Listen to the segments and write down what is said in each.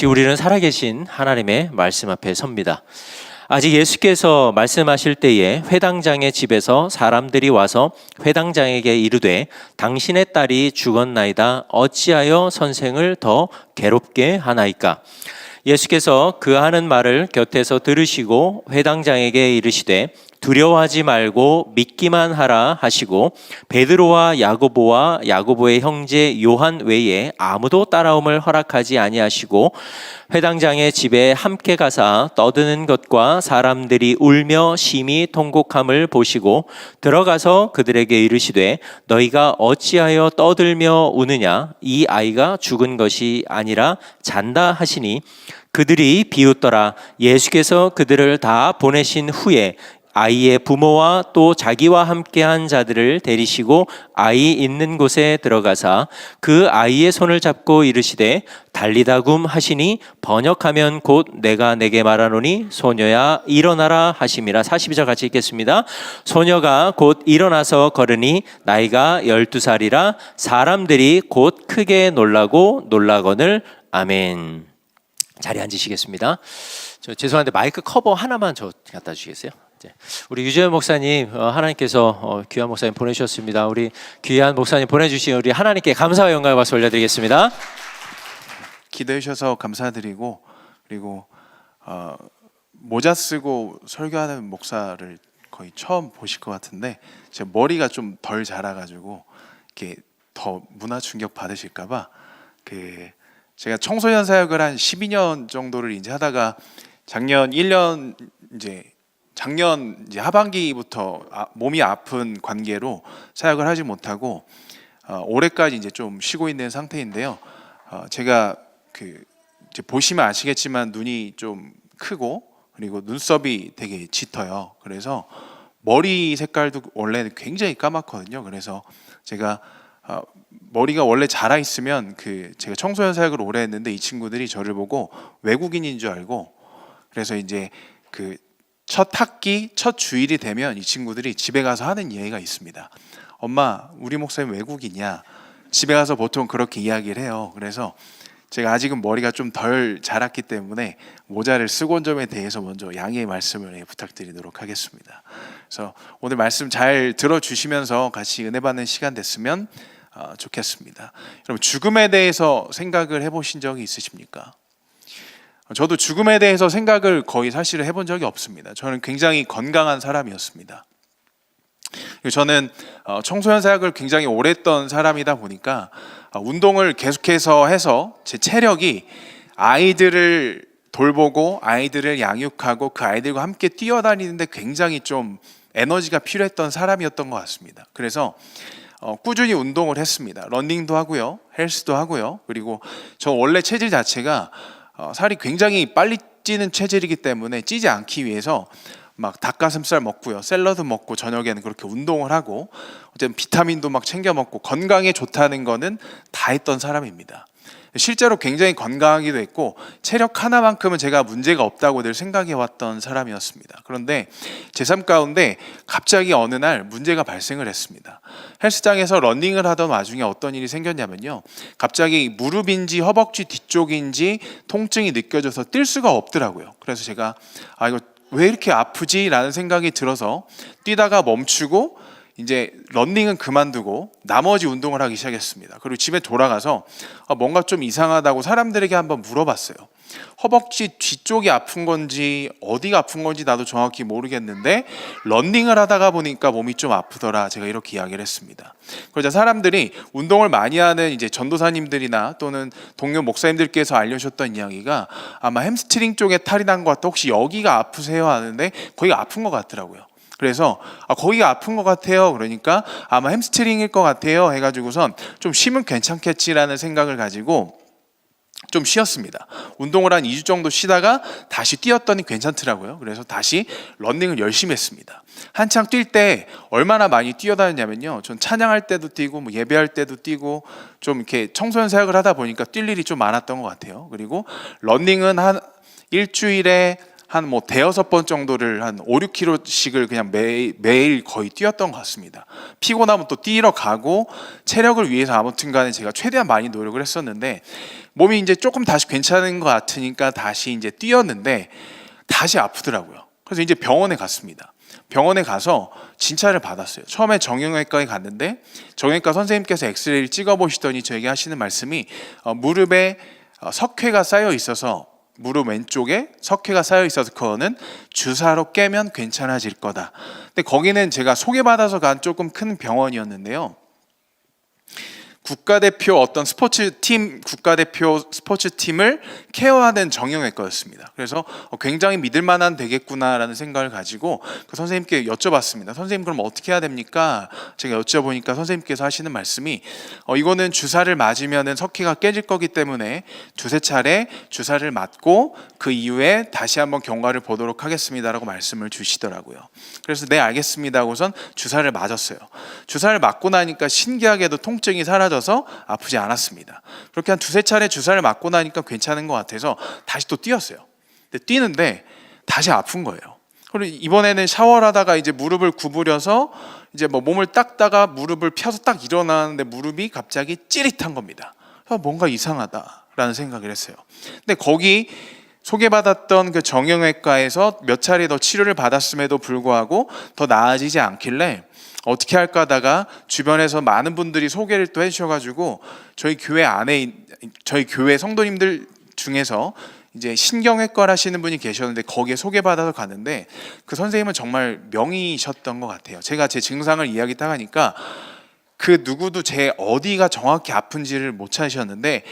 다시 우리는 살아계신 하나님의 말씀 앞에 섭니다. 아직 예수께서 말씀하실 때에 회당장의 집에서 사람들이 와서 회당장에게 이르되 당신의 딸이 죽었나이다. 어찌하여 선생을 더 괴롭게 하나이까? 예수께서 그 하는 말을 곁에서 들으시고 회당장에게 이르시되 두려워하지 말고 믿기만 하라 하시고 베드로와 야고보와 야고보의 형제 요한 외에 아무도 따라옴을 허락하지 아니하시고 회당장의 집에 함께 가사 떠드는 것과 사람들이 울며 심히 통곡함을 보시고 들어가서 그들에게 이르시되 너희가 어찌하여 떠들며 우느냐? 이 아이가 죽은 것이 아니라 잔다 하시니 그들이 비웃더라. 예수께서 그들을 다 보내신 후에 아이의 부모와 또 자기와 함께한 자들을 데리시고 아이 있는 곳에 들어가사 그 아이의 손을 잡고 이르시되 달리다굼 하시니 번역하면 곧 내가 내게 말하노니 소녀야 일어나라 하심이라. 42절 같이 읽겠습니다. 소녀가 곧 일어나서 걸으니 나이가 12살이라 사람들이 곧 크게 놀라거늘. 아멘. 자리에 앉으시겠습니다. 죄송한데 마이크 커버 하나만 갖다 주시겠어요? 우리 유재현 목사님, 하나님께서 귀한 목사님 보내주셨습니다. 우리 귀한 목사님 보내주신 우리 하나님께 감사와 영광의 박수 올려드리겠습니다. 기도해 주셔서 감사드리고, 그리고 모자 쓰고 설교하는 목사를 거의 처음 보실 것 같은데 제 머리가 좀 덜 자라가지고 이렇게 더 문화 충격 받으실까봐 제가 청소년 사역을 한 12년 정도를 이제 하다가 작년 하반기부터 몸이 아픈 관계로 사역을 하지 못하고 올해까지 이제 좀 쉬고 있는 상태인데요. 제가 이제 보시면 아시겠지만 눈이 좀 크고 그리고 눈썹이 되게 짙어요. 그래서 머리 색깔도 원래는 굉장히 까맣거든요. 그래서 제가 머리가 원래 자라 있으면 제가 청소년 사역을 오래 했는데 이 친구들이 저를 보고 외국인인 줄 알고, 그래서 이제 첫 학기, 첫 주일이 되면 이 친구들이 집에 가서 하는 이야기가 있습니다. 엄마, 우리 목사님 외국인이야. 집에 가서 보통 그렇게 이야기를 해요. 그래서 제가 아직은 머리가 좀 덜 자랐기 때문에 모자를 쓰고 온 점에 대해서 먼저 양해의 말씀을 부탁드리도록 하겠습니다. 그래서 오늘 말씀 잘 들어주시면서 같이 은혜 받는 시간 됐으면 좋겠습니다. 여러분, 죽음에 대해서 생각을 해보신 적이 있으십니까? 저도 죽음에 대해서 생각을 거의 사실은 해본 적이 없습니다. 저는 굉장히 건강한 사람이었습니다. 저는 청소년 사역을 굉장히 오래 했던 사람이다 보니까 운동을 계속해서 해서 제 체력이 아이들을 돌보고 아이들을 양육하고 그 아이들과 함께 뛰어다니는데 굉장히 좀 에너지가 필요했던 사람이었던 것 같습니다. 그래서 꾸준히 운동을 했습니다. 러닝도 하고요, 헬스도 하고요. 그리고 저 원래 체질 자체가 살이 굉장히 빨리 찌는 체질이기 때문에 찌지 않기 위해서 막 닭가슴살 먹고요, 샐러드 먹고 저녁에는 그렇게 운동을 하고 어쨌든 비타민도 막 챙겨 먹고 건강에 좋다는 거는 다 했던 사람입니다. 실제로 굉장히 건강하기도 했고 체력 하나만큼은 제가 문제가 없다고 늘 생각해 왔던 사람이었습니다. 그런데 제 삶 가운데 갑자기 어느 날 문제가 발생을 했습니다. 헬스장에서 러닝을 하던 와중에 어떤 일이 생겼냐면요, 갑자기 무릎인지 허벅지 뒤쪽인지 통증이 느껴져서 뛸 수가 없더라고요. 그래서 제가 이거 왜 이렇게 아프지? 라는 생각이 들어서 뛰다가 멈추고 이제 러닝은 그만두고 나머지 운동을 하기 시작했습니다. 그리고 집에 돌아가서 뭔가 좀 이상하다고 사람들에게 한번 물어봤어요. 허벅지 뒤쪽이 아픈 건지 어디가 아픈 건지 나도 정확히 모르겠는데 러닝을 하다가 보니까 몸이 좀 아프더라. 제가 이렇게 이야기를 했습니다. 그러자 사람들이, 운동을 많이 하는 이제 전도사님들이나 또는 동료 목사님들께서 알려주셨던 이야기가 아마 햄스트링 쪽에 탈이 난 것 같다. 혹시 여기가 아프세요? 하는데 거기가 아픈 것 같더라고요. 그래서 거기가 아픈 것 같아요. 그러니까 아마 햄스트링일 것 같아요 해가지고선 좀 쉬면 괜찮겠지라는 생각을 가지고 좀 쉬었습니다. 운동을 한 2주 정도 쉬다가 다시 뛰었더니 괜찮더라고요. 그래서 다시 러닝을 열심히 했습니다. 한창 뛸 때 얼마나 많이 뛰어다녔냐면요, 전 찬양할 때도 뛰고 뭐 예배할 때도 뛰고 좀 이렇게 청소년 사역을 하다 보니까 뛸 일이 좀 많았던 것 같아요. 그리고 러닝은 한 일주일에 한 뭐 대여섯 번 정도를 한 5, 6km씩을 그냥 매일 거의 뛰었던 것 같습니다. 피곤하면 또 뛰러 가고 체력을 위해서 아무튼 간에 제가 최대한 많이 노력을 했었는데 몸이 이제 조금 다시 괜찮은 것 같으니까 다시 이제 뛰었는데 다시 아프더라고요. 그래서 이제 병원에 갔습니다. 병원에 가서 진찰을 받았어요. 처음에 정형외과에 갔는데 정형외과 선생님께서 엑스레이를 찍어보시더니 저에게 하시는 말씀이 무릎에 석회가 쌓여 있어서 무릎 왼쪽에 석회가 쌓여 있어서 그거는 주사로 깨면 괜찮아질 거다. 근데 거기는 제가 소개받아서 간 조금 큰 병원이었는데요. 국가대표 어떤 스포츠팀 국가대표 스포츠팀을 케어하는 정형외과였습니다. 그래서 굉장히 믿을만한 되겠구나라는 생각을 가지고 그 선생님께 여쭤봤습니다. 선생님 그럼 어떻게 해야 됩니까? 제가 여쭤보니까 선생님께서 하시는 말씀이 이거는 주사를 맞으면은 석회가 깨질 거기 때문에 두세 차례 주사를 맞고 그 이후에 다시 한번 경과를 보도록 하겠습니다라고 말씀을 주시더라고요. 그래서 네 알겠습니다 하고선 주사를 맞았어요. 주사를 맞고 나니까 신기하게도 통증이 사라져서 아프지 않았습니다. 그렇게 한 두세 차례 주사를 맞고 나니까 괜찮은 것 같아서 다시 또 뛰었어요. 근데 뛰는데 다시 아픈 거예요. 그리고 이번에는 샤워를 하다가 이제 무릎을 구부려서 이제 뭐 몸을 닦다가 무릎을 펴서 딱 일어나는데 무릎이 갑자기 찌릿한 겁니다. 그래서 뭔가 이상하다라는 생각을 했어요. 근데 거기 소개받았던 그 정형외과에서 몇 차례 더 치료를 받았음에도 불구하고 더 나아지지 않길래 어떻게 할까 하다가 주변에서 많은 분들이 소개를 또 해주셔가지고 저희 교회 성도님들 중에서 이제 신경외과를 하시는 분이 계셨는데 거기에 소개받아서 갔는데 그 선생님은 정말 명의셨던 것 같아요. 제가 제 증상을 이야기 딱 하니까 그 누구도 제 어디가 정확히 아픈지를 못 찾으셨는데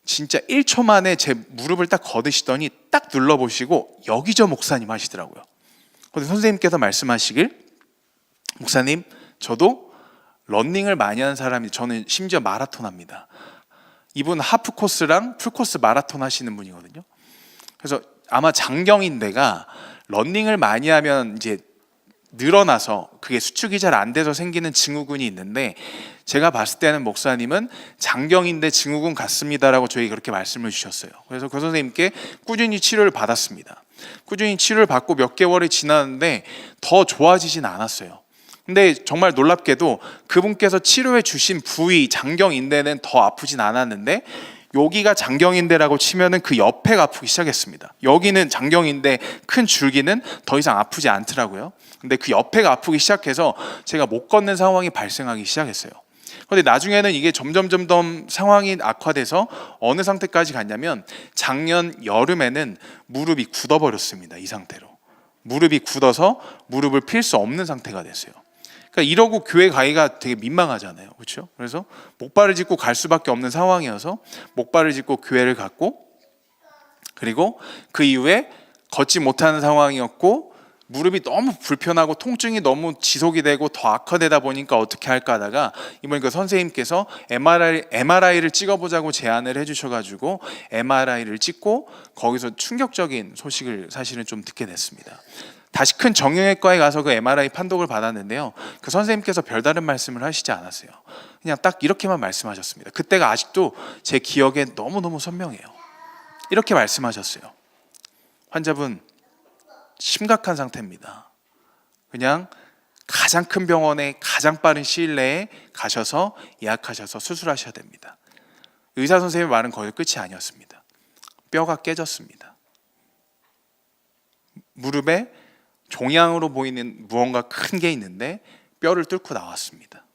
진짜 1초 만에 제 무릎을 딱 걷으시더니 딱 눌러보시고 여기 저 목사님 하시더라고요. 근데 선생님께서 말씀하시길 목사님 저도 러닝을 많이 하는 사람이 저는 심지어 마라톤 합니다. 이분 하프 코스랑 풀 코스 마라톤 하시는 분이거든요. 그래서 아마 장경인대가 러닝을 많이 하면 이제 늘어나서 그게 수축이 잘 안 돼서 생기는 증후군이 있는데 제가 봤을 때는 목사님은 장경인대 증후군 같습니다라고 저에게 그렇게 말씀을 주셨어요. 그래서 그 선생님께 꾸준히 치료를 받았습니다. 꾸준히 치료를 받고 몇 개월이 지났는데 더 좋아지진 않았어요. 근데 정말 놀랍게도 그분께서 치료해 주신 부위 장경인대는 더 아프진 않았는데 여기가 장경인대라고 치면은 그 옆에가 아프기 시작했습니다. 여기는 장경인대 큰 줄기는 더 이상 아프지 않더라고요. 근데 그 옆에가 아프기 시작해서 제가 못 걷는 상황이 발생하기 시작했어요. 근데 나중에는 이게 점점 상황이 악화돼서 어느 상태까지 갔냐면 작년 여름에는 무릎이 굳어버렸습니다. 이 상태로 무릎이 굳어서 무릎을 필 수 없는 상태가 됐어요. 그러니까 이러고 교회 가기가 되게 민망하잖아요. 그렇죠? 그래서 목발을 짚고 갈 수밖에 없는 상황이어서 목발을 짚고 교회를 갔고 그리고 그 이후에 걷지 못하는 상황이었고 무릎이 너무 불편하고 통증이 너무 지속이 되고 더 악화되다 보니까 어떻게 할까 하다가 이번에 그 선생님께서 MRI를 찍어보자고 제안을 해주셔가지고 MRI를 찍고 거기서 충격적인 소식을 사실은 좀 듣게 됐습니다. 다시 큰 정형외과에 가서 그 MRI 판독을 받았는데요. 그 선생님께서 별다른 말씀을 하시지 않았어요. 그냥 딱 이렇게만 말씀하셨습니다. 그때가 아직도 제 기억에 너무너무 선명해요. 이렇게 말씀하셨어요. 환자분 심각한 상태입니다. 그냥 가장 큰 병원에 가장 빠른 시일 내에 가셔서 예약하셔서 수술하셔야 됩니다. 의사 선생님의 말은 거의 끝이 아니었습니다. 뼈가 깨졌습니다. 무릎에 종양으로 보이는 무언가 큰 게 있는데 뼈를 뚫고 나왔습니다.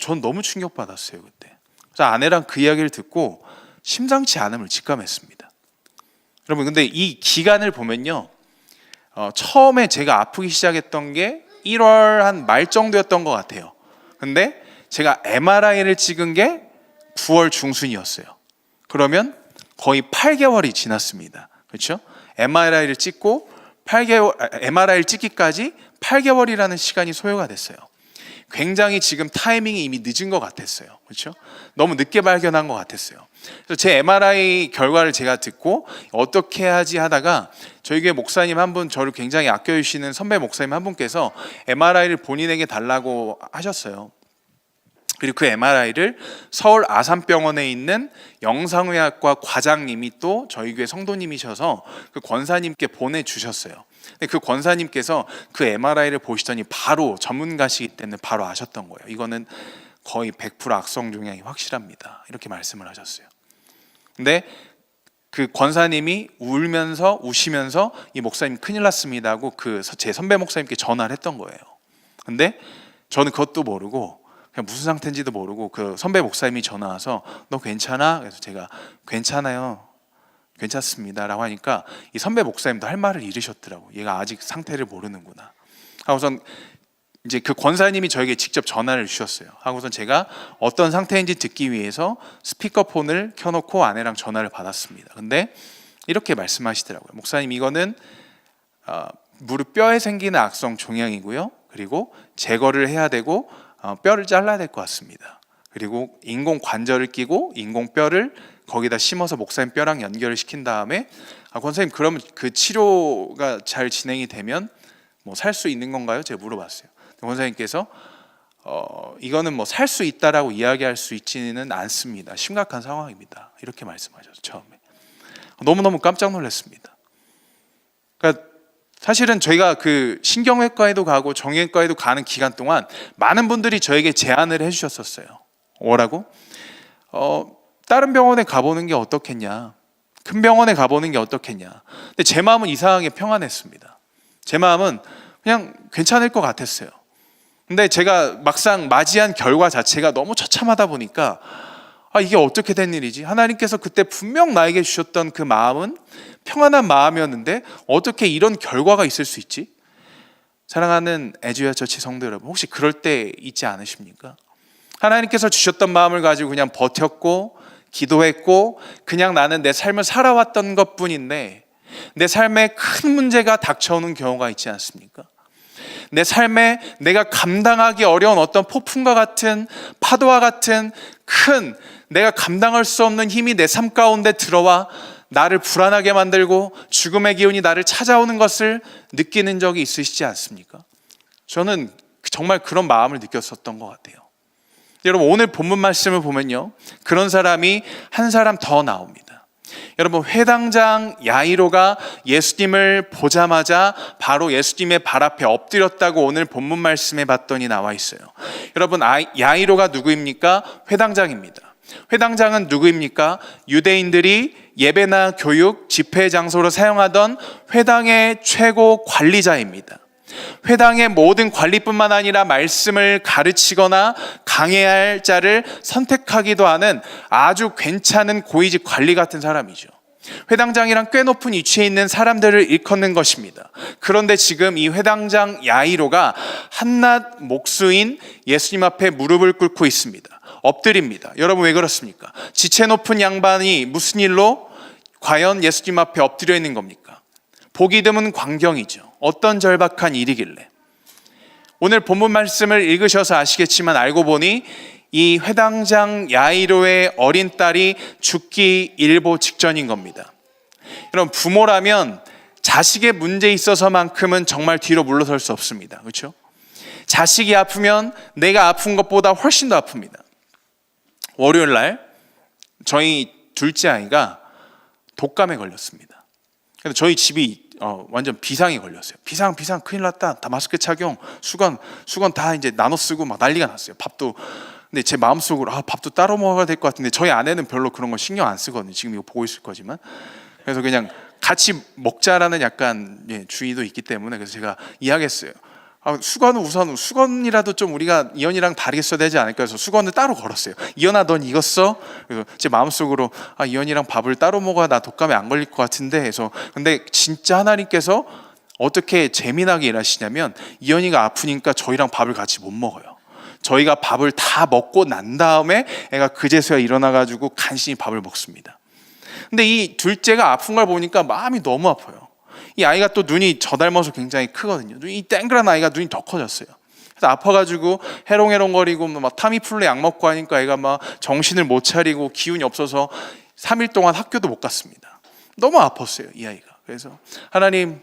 전 너무 충격받았어요 그때. 그래서 아내랑 그 이야기를 듣고 심상치 않음을 직감했습니다. 여러분 근데 이 기간을 보면요 처음에 제가 아프기 시작했던 게 1월 한 말 정도였던 것 같아요. 근데 제가 MRI를 찍은 게 9월 중순이었어요. 그러면 거의 8개월이 지났습니다. 그렇죠? MRI를 찍고 MRI를 찍기까지 8개월이라는 시간이 소요가 됐어요. 굉장히 지금 타이밍이 이미 늦은 것 같았어요. 그렇죠? 너무 늦게 발견한 것 같았어요. 그래서 제 MRI 결과를 제가 듣고 어떻게 하지 하다가 저희 교회 목사님 한 분, 저를 굉장히 아껴주시는 선배 목사님 한 분께서 MRI를 본인에게 달라고 하셨어요. 그리고 그 MRI를 서울 아산병원에 있는 영상의학과 과장님이 또 저희 교회 성도님이셔서 그 권사님께 보내주셨어요. 근데 그 권사님께서 그 MRI를 보시더니 바로 전문가시기 때문에 바로 아셨던 거예요. 이거는 거의 100% 악성 종양이 확실합니다. 이렇게 말씀을 하셨어요. 근데 그 권사님이 우시면서 이 목사님 큰일 났습니다 하고 그 제 선배 목사님께 전화를 했던 거예요. 근데 저는 그것도 모르고 그냥 무슨 상태인지도 모르고 그 선배 목사님이 전화 와서 너 괜찮아? 그래서 제가 괜찮아요. 괜찮습니다 라고 하니까 이 선배 목사님도 할 말을 잃으셨더라고. 얘가 아직 상태를 모르는구나 하고선 이제 그 권사님이 저에게 직접 전화를 주셨어요. 하고선 제가 어떤 상태인지 듣기 위해서 스피커폰을 켜놓고 아내랑 전화를 받았습니다. 근데 이렇게 말씀하시더라고요. 목사님, 이거는 무릎 뼈에 생기는 악성 종양이고요. 그리고 제거를 해야 되고 뼈를 잘라야 될 것 같습니다. 그리고 인공 관절을 끼고 인공 뼈를 거기다 심어서 목사님 뼈랑 연결을 시킨 다음에 권사님, 그러면 그 치료가 잘 진행이 되면 뭐 살 수 있는 건가요? 제가 물어봤어요. 권사님께서 이거는 뭐 살 수 있다라고 이야기할 수 있지는 않습니다. 심각한 상황입니다. 이렇게 말씀하셨어요. 처음에 너무너무 깜짝 놀랐습니다. 그러니까 사실은 저희가 그 신경외과에도 가고 정형외과에도 가는 기간 동안 많은 분들이 저에게 제안을 해주셨었어요. 뭐라고? 다른 병원에 가보는 게 어떻겠냐, 큰 병원에 가보는 게 어떻겠냐. 근데 제 마음은 이상하게 평안했습니다. 제 마음은 그냥 괜찮을 것 같았어요. 근데 제가 막상 맞이한 결과 자체가 너무 처참하다 보니까 이게 어떻게 된 일이지? 하나님께서 그때 분명 나에게 주셨던 그 마음은 평안한 마음이었는데 어떻게 이런 결과가 있을 수 있지? 사랑하는 에듀야 처치 성도 여러분, 혹시 그럴 때 있지 않으십니까? 하나님께서 주셨던 마음을 가지고 그냥 버텼고 기도했고 그냥 나는 내 삶을 살아왔던 것뿐인데 내 삶에 큰 문제가 닥쳐오는 경우가 있지 않습니까? 내 삶에 내가 감당하기 어려운 어떤 폭풍과 같은 파도와 같은 큰 내가 감당할 수 없는 힘이 내 삶 가운데 들어와 나를 불안하게 만들고 죽음의 기운이 나를 찾아오는 것을 느끼는 적이 있으시지 않습니까? 저는 정말 그런 마음을 느꼈었던 것 같아요. 여러분, 오늘 본문 말씀을 보면요, 그런 사람이 한 사람 더 나옵니다. 여러분, 회당장 야이로가 예수님을 보자마자 바로 예수님의 발 앞에 엎드렸다고 오늘 본문 말씀에 봤더니 나와 있어요. 여러분, 야이로가 누구입니까? 회당장입니다. 회당장은 누구입니까? 유대인들이 예배나 교육, 집회 장소로 사용하던 회당의 최고 관리자입니다. 회당의 모든 관리뿐만 아니라 말씀을 가르치거나 강해야 할 자를 선택하기도 하는 아주 괜찮은 고위직 관리 같은 사람이죠. 회당장이랑 꽤 높은 위치에 있는 사람들을 일컫는 것입니다. 그런데 지금 이 회당장 야이로가 한낱 목수인 예수님 앞에 무릎을 꿇고 있습니다. 엎드립니다. 여러분, 왜 그렇습니까? 지체 높은 양반이 무슨 일로 과연 예수님 앞에 엎드려 있는 겁니까? 보기 드문 광경이죠. 어떤 절박한 일이길래. 오늘 본문 말씀을 읽으셔서 아시겠지만 알고 보니 이 회당장 야이로의 어린 딸이 죽기 일보 직전인 겁니다. 여러분, 부모라면 자식의 문제에 있어서만큼은 정말 뒤로 물러설 수 없습니다. 그렇죠? 자식이 아프면 내가 아픈 것보다 훨씬 더 아픕니다. 월요일 날 저희 둘째 아이가 독감에 걸렸습니다. 그래서 저희 집이 완전 비상이 걸렸어요. 비상 큰일 났다. 다 마스크 착용, 수건 다 이제 나눠 쓰고 막 난리가 났어요. 밥도. 근데 제 마음속으로 밥도 따로 먹어야 될 것 같은데 저희 아내는 별로 그런 거 신경 안 쓰거든요. 지금 이거 보고 있을 거지만. 그래서 그냥 같이 먹자라는 약간 주의도 있기 때문에 그래서 제가 이야기했어요. 수건은 우선 수건이라도 좀 우리가 이현이랑 다르게 써야 되지 않을까 해서 수건을 따로 걸었어요. 이현아, 넌 이거 써? 그래서 제 마음속으로 이현이랑 밥을 따로 먹어야 나 독감에 안 걸릴 것 같은데 해서. 근데 진짜 하나님께서 어떻게 재미나게 일하시냐면 이현이가 아프니까 저희랑 밥을 같이 못 먹어요. 저희가 밥을 다 먹고 난 다음에 애가 그제서야 일어나가지고 간신히 밥을 먹습니다. 근데 이 둘째가 아픈 걸 보니까 마음이 너무 아파요. 이 아이가 또 눈이 저 닮아서 굉장히 크거든요. 이 땡그란 아이가 눈이 더 커졌어요. 그래서 아파가지고 해롱해롱거리고 막 타미플루 약 먹고 하니까 애가 막 정신을 못 차리고 기운이 없어서 3일 동안 학교도 못 갔습니다. 너무 아팠어요, 이 아이가. 그래서 하나님,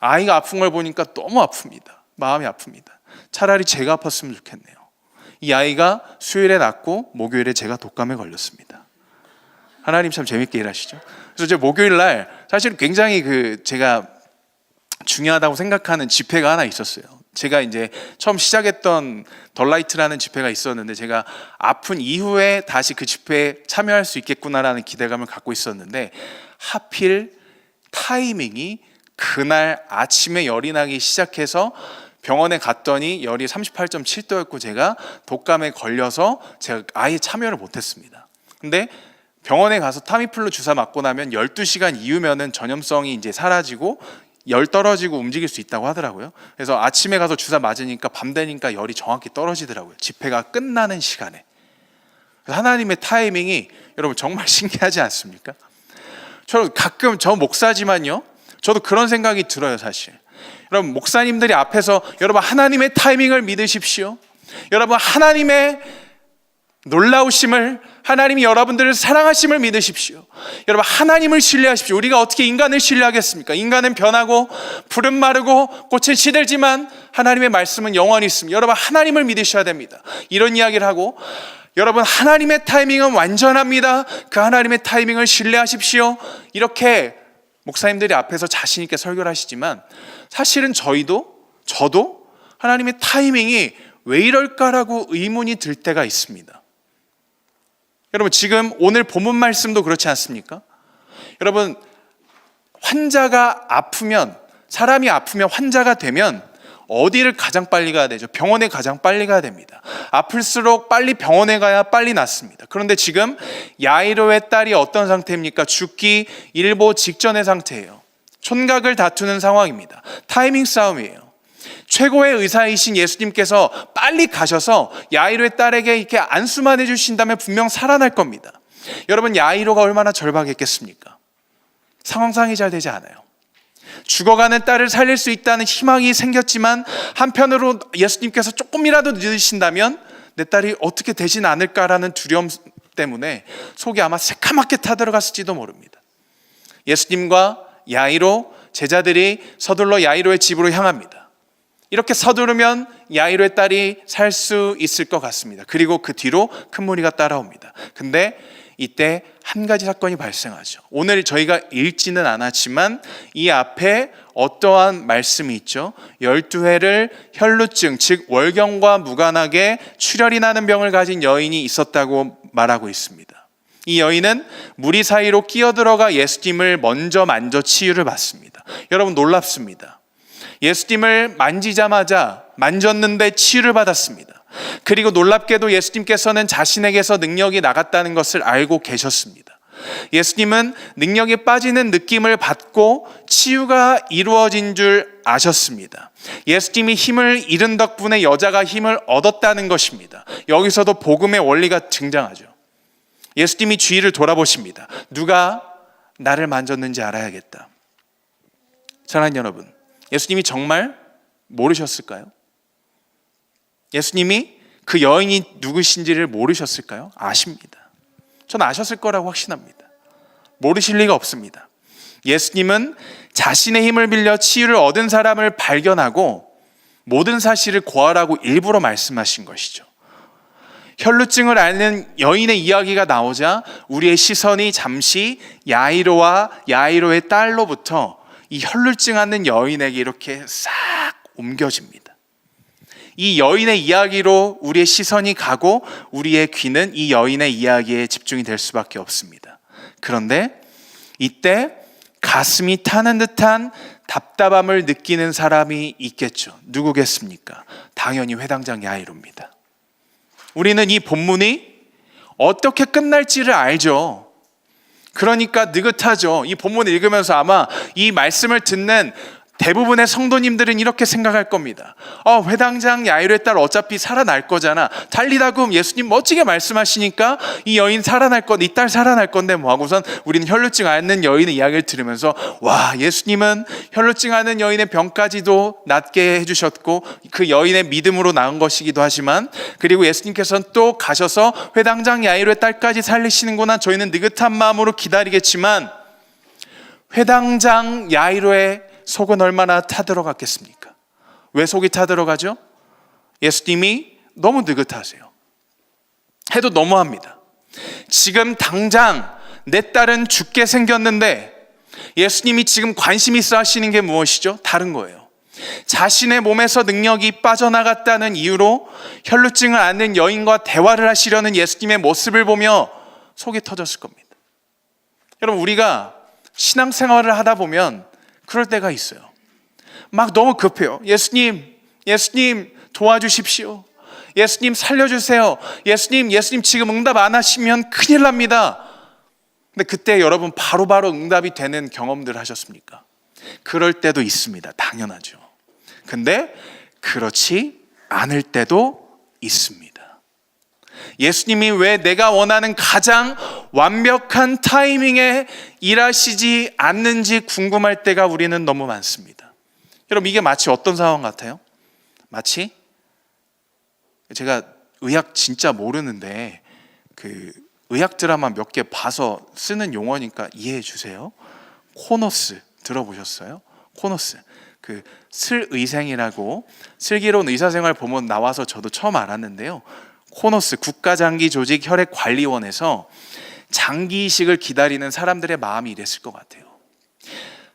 아이가 아픈 걸 보니까 너무 아픕니다. 마음이 아픕니다. 차라리 제가 아팠으면 좋겠네요. 이 아이가 수요일에 낳고 목요일에 제가 독감에 걸렸습니다. 하나님 참 재밌게 일하시죠. 그래서 제 목요일 날 사실 굉장히 제가 중요하다고 생각하는 집회가 하나 있었어요. 제가 이제 처음 시작했던 덜라이트라는 집회가 있었는데 제가 아픈 이후에 다시 그 집회에 참여할 수 있겠구나라는 기대감을 갖고 있었는데 하필 타이밍이 그날 아침에 열이 나기 시작해서 병원에 갔더니 열이 38.7도였고 제가 독감에 걸려서 제가 아예 참여를 못했습니다. 근데 병원에 가서 타미플루 주사 맞고 나면 12시간 이후면은 전염성이 이제 사라지고 열 떨어지고 움직일 수 있다고 하더라고요. 그래서 아침에 가서 주사 맞으니까 밤 되니까 열이 정확히 떨어지더라고요. 집회가 끝나는 시간에. 하나님의 타이밍이 여러분 정말 신기하지 않습니까? 저는 가끔 저 목사지만요, 저도 그런 생각이 들어요. 사실 여러분 목사님들이 앞에서 여러분 하나님의 타이밍을 믿으십시오, 여러분 하나님의 놀라우심을, 하나님이 여러분들을 사랑하심을 믿으십시오, 여러분 하나님을 신뢰하십시오. 우리가 어떻게 인간을 신뢰하겠습니까? 인간은 변하고 풀은 마르고 꽃은 시들지만 하나님의 말씀은 영원히 있습니다. 여러분 하나님을 믿으셔야 됩니다. 이런 이야기를 하고, 여러분 하나님의 타이밍은 완전합니다. 그 하나님의 타이밍을 신뢰하십시오. 이렇게 목사님들이 앞에서 자신 있게 설교를 하시지만 사실은 저도 하나님의 타이밍이 왜 이럴까라고 의문이 들 때가 있습니다. 여러분 지금 오늘 본문 말씀도 그렇지 않습니까? 여러분 환자가 아프면, 사람이 아프면, 환자가 되면 어디를 가장 빨리 가야 되죠? 병원에 가장 빨리 가야 됩니다. 아플수록 빨리 병원에 가야 빨리 낫습니다. 그런데 지금 야이로의 딸이 어떤 상태입니까? 죽기 일보 직전의 상태예요. 촌각을 다투는 상황입니다. 타이밍 싸움이에요. 최고의 의사이신 예수님께서 빨리 가셔서 야이로의 딸에게 이렇게 안수만 해주신다면 분명 살아날 겁니다. 여러분 야이로가 얼마나 절박했겠습니까? 상황상이 잘 되지 않아요. 죽어가는 딸을 살릴 수 있다는 희망이 생겼지만 한편으로 예수님께서 조금이라도 늦으신다면 내 딸이 어떻게 되진 않을까라는 두려움 때문에 속이 아마 새카맣게 타들어갔을지도 모릅니다. 예수님과 야이로, 제자들이 서둘러 야이로의 집으로 향합니다. 이렇게 서두르면 야이로의 딸이 살 수 있을 것 같습니다. 그리고 그 뒤로 큰 무리가 따라옵니다. 근데 이때 한 가지 사건이 발생하죠. 오늘 저희가 읽지는 않았지만 이 앞에 어떠한 말씀이 있죠? 12회를 혈루증, 즉 월경과 무관하게 출혈이 나는 병을 가진 여인이 있었다고 말하고 있습니다. 이 여인은 무리 사이로 끼어들어가 예수님을 먼저 만져 치유를 받습니다. 여러분 놀랍습니다. 예수님을 만지자마자 만졌는데 치유를 받았습니다. 그리고 놀랍게도 예수님께서는 자신에게서 능력이 나갔다는 것을 알고 계셨습니다. 예수님은 능력이 빠지는 느낌을 받고 치유가 이루어진 줄 아셨습니다. 예수님이 힘을 잃은 덕분에 여자가 힘을 얻었다는 것입니다. 여기서도 복음의 원리가 등장하죠. 예수님이 주위를 돌아보십니다. 누가 나를 만졌는지 알아야겠다. 사랑하는 여러분, 예수님이 정말 모르셨을까요? 예수님이 그 여인이 누구신지를 모르셨을까요? 아십니다. 전 아셨을 거라고 확신합니다. 모르실 리가 없습니다. 예수님은 자신의 힘을 빌려 치유를 얻은 사람을 발견하고 모든 사실을 고하라고 일부러 말씀하신 것이죠. 혈루증을 앓는 여인의 이야기가 나오자 우리의 시선이 잠시 야이로와 야이로의 딸로부터 이 혈루증 앓는 여인에게 이렇게 싹 옮겨집니다. 이 여인의 이야기로 우리의 시선이 가고 우리의 귀는 이 여인의 이야기에 집중이 될 수밖에 없습니다. 그런데 이때 가슴이 타는 듯한 답답함을 느끼는 사람이 있겠죠. 누구겠습니까? 당연히 회당장 야이로입니다. 우리는 이 본문이 어떻게 끝날지를 알죠. 그러니까 느긋하죠. 이 본문을 읽으면서 아마 이 말씀을 듣는 대부분의 성도님들은 이렇게 생각할 겁니다. 회당장 야이로의 딸 어차피 살아날 거잖아. 달리다금 예수님 멋지게 말씀하시니까 이 여인 살아날 건, 이 딸 살아날 건데 뭐 하고선 우리는 혈루증 앓는 여인의 이야기를 들으면서 와, 예수님은 혈루증 앓는 여인의 병까지도 낫게 해주셨고 그 여인의 믿음으로 나은 것이기도 하지만, 그리고 예수님께서는 또 가셔서 회당장 야이로의 딸까지 살리시는구나. 저희는 느긋한 마음으로 기다리겠지만 회당장 야이로의 속은 얼마나 타들어갔겠습니까? 왜 속이 타들어가죠? 예수님이 너무 느긋하세요. 해도 너무합니다. 지금 당장 내 딸은 죽게 생겼는데 예수님이 지금 관심 있어 하시는 게 무엇이죠? 다른 거예요. 자신의 몸에서 능력이 빠져나갔다는 이유로 혈루증을 앓는 여인과 대화를 하시려는 예수님의 모습을 보며 속이 터졌을 겁니다. 여러분, 우리가 신앙생활을 하다 보면 그럴 때가 있어요. 막 너무 급해요. 예수님 도와주십시오. 예수님 살려주세요. 예수님 지금 응답 안 하시면 큰일 납니다. 근데 그때 여러분 바로바로 응답이 되는 경험들 하셨습니까? 그럴 때도 있습니다. 당연하죠. 근데 그렇지 않을 때도 있습니다. 예수님이 왜 내가 원하는 가장 완벽한 타이밍에 일하시지 않는지 궁금할 때가 우리는 너무 많습니다. 여러분, 이게 마치 어떤 상황 같아요? 마치 제가 의학 진짜 모르는데 그 의학 드라마 몇 개 봐서 쓰는 용어니까 이해해 주세요. 코너스 들어보셨어요? 코너스. 그 슬의생이라고 슬기로운 의사생활 보면 나와서 저도 처음 알았는데요. 코너스, 국가장기조직혈액관리원에서 장기 이식을 기다리는 사람들의 마음이 이랬을 것 같아요.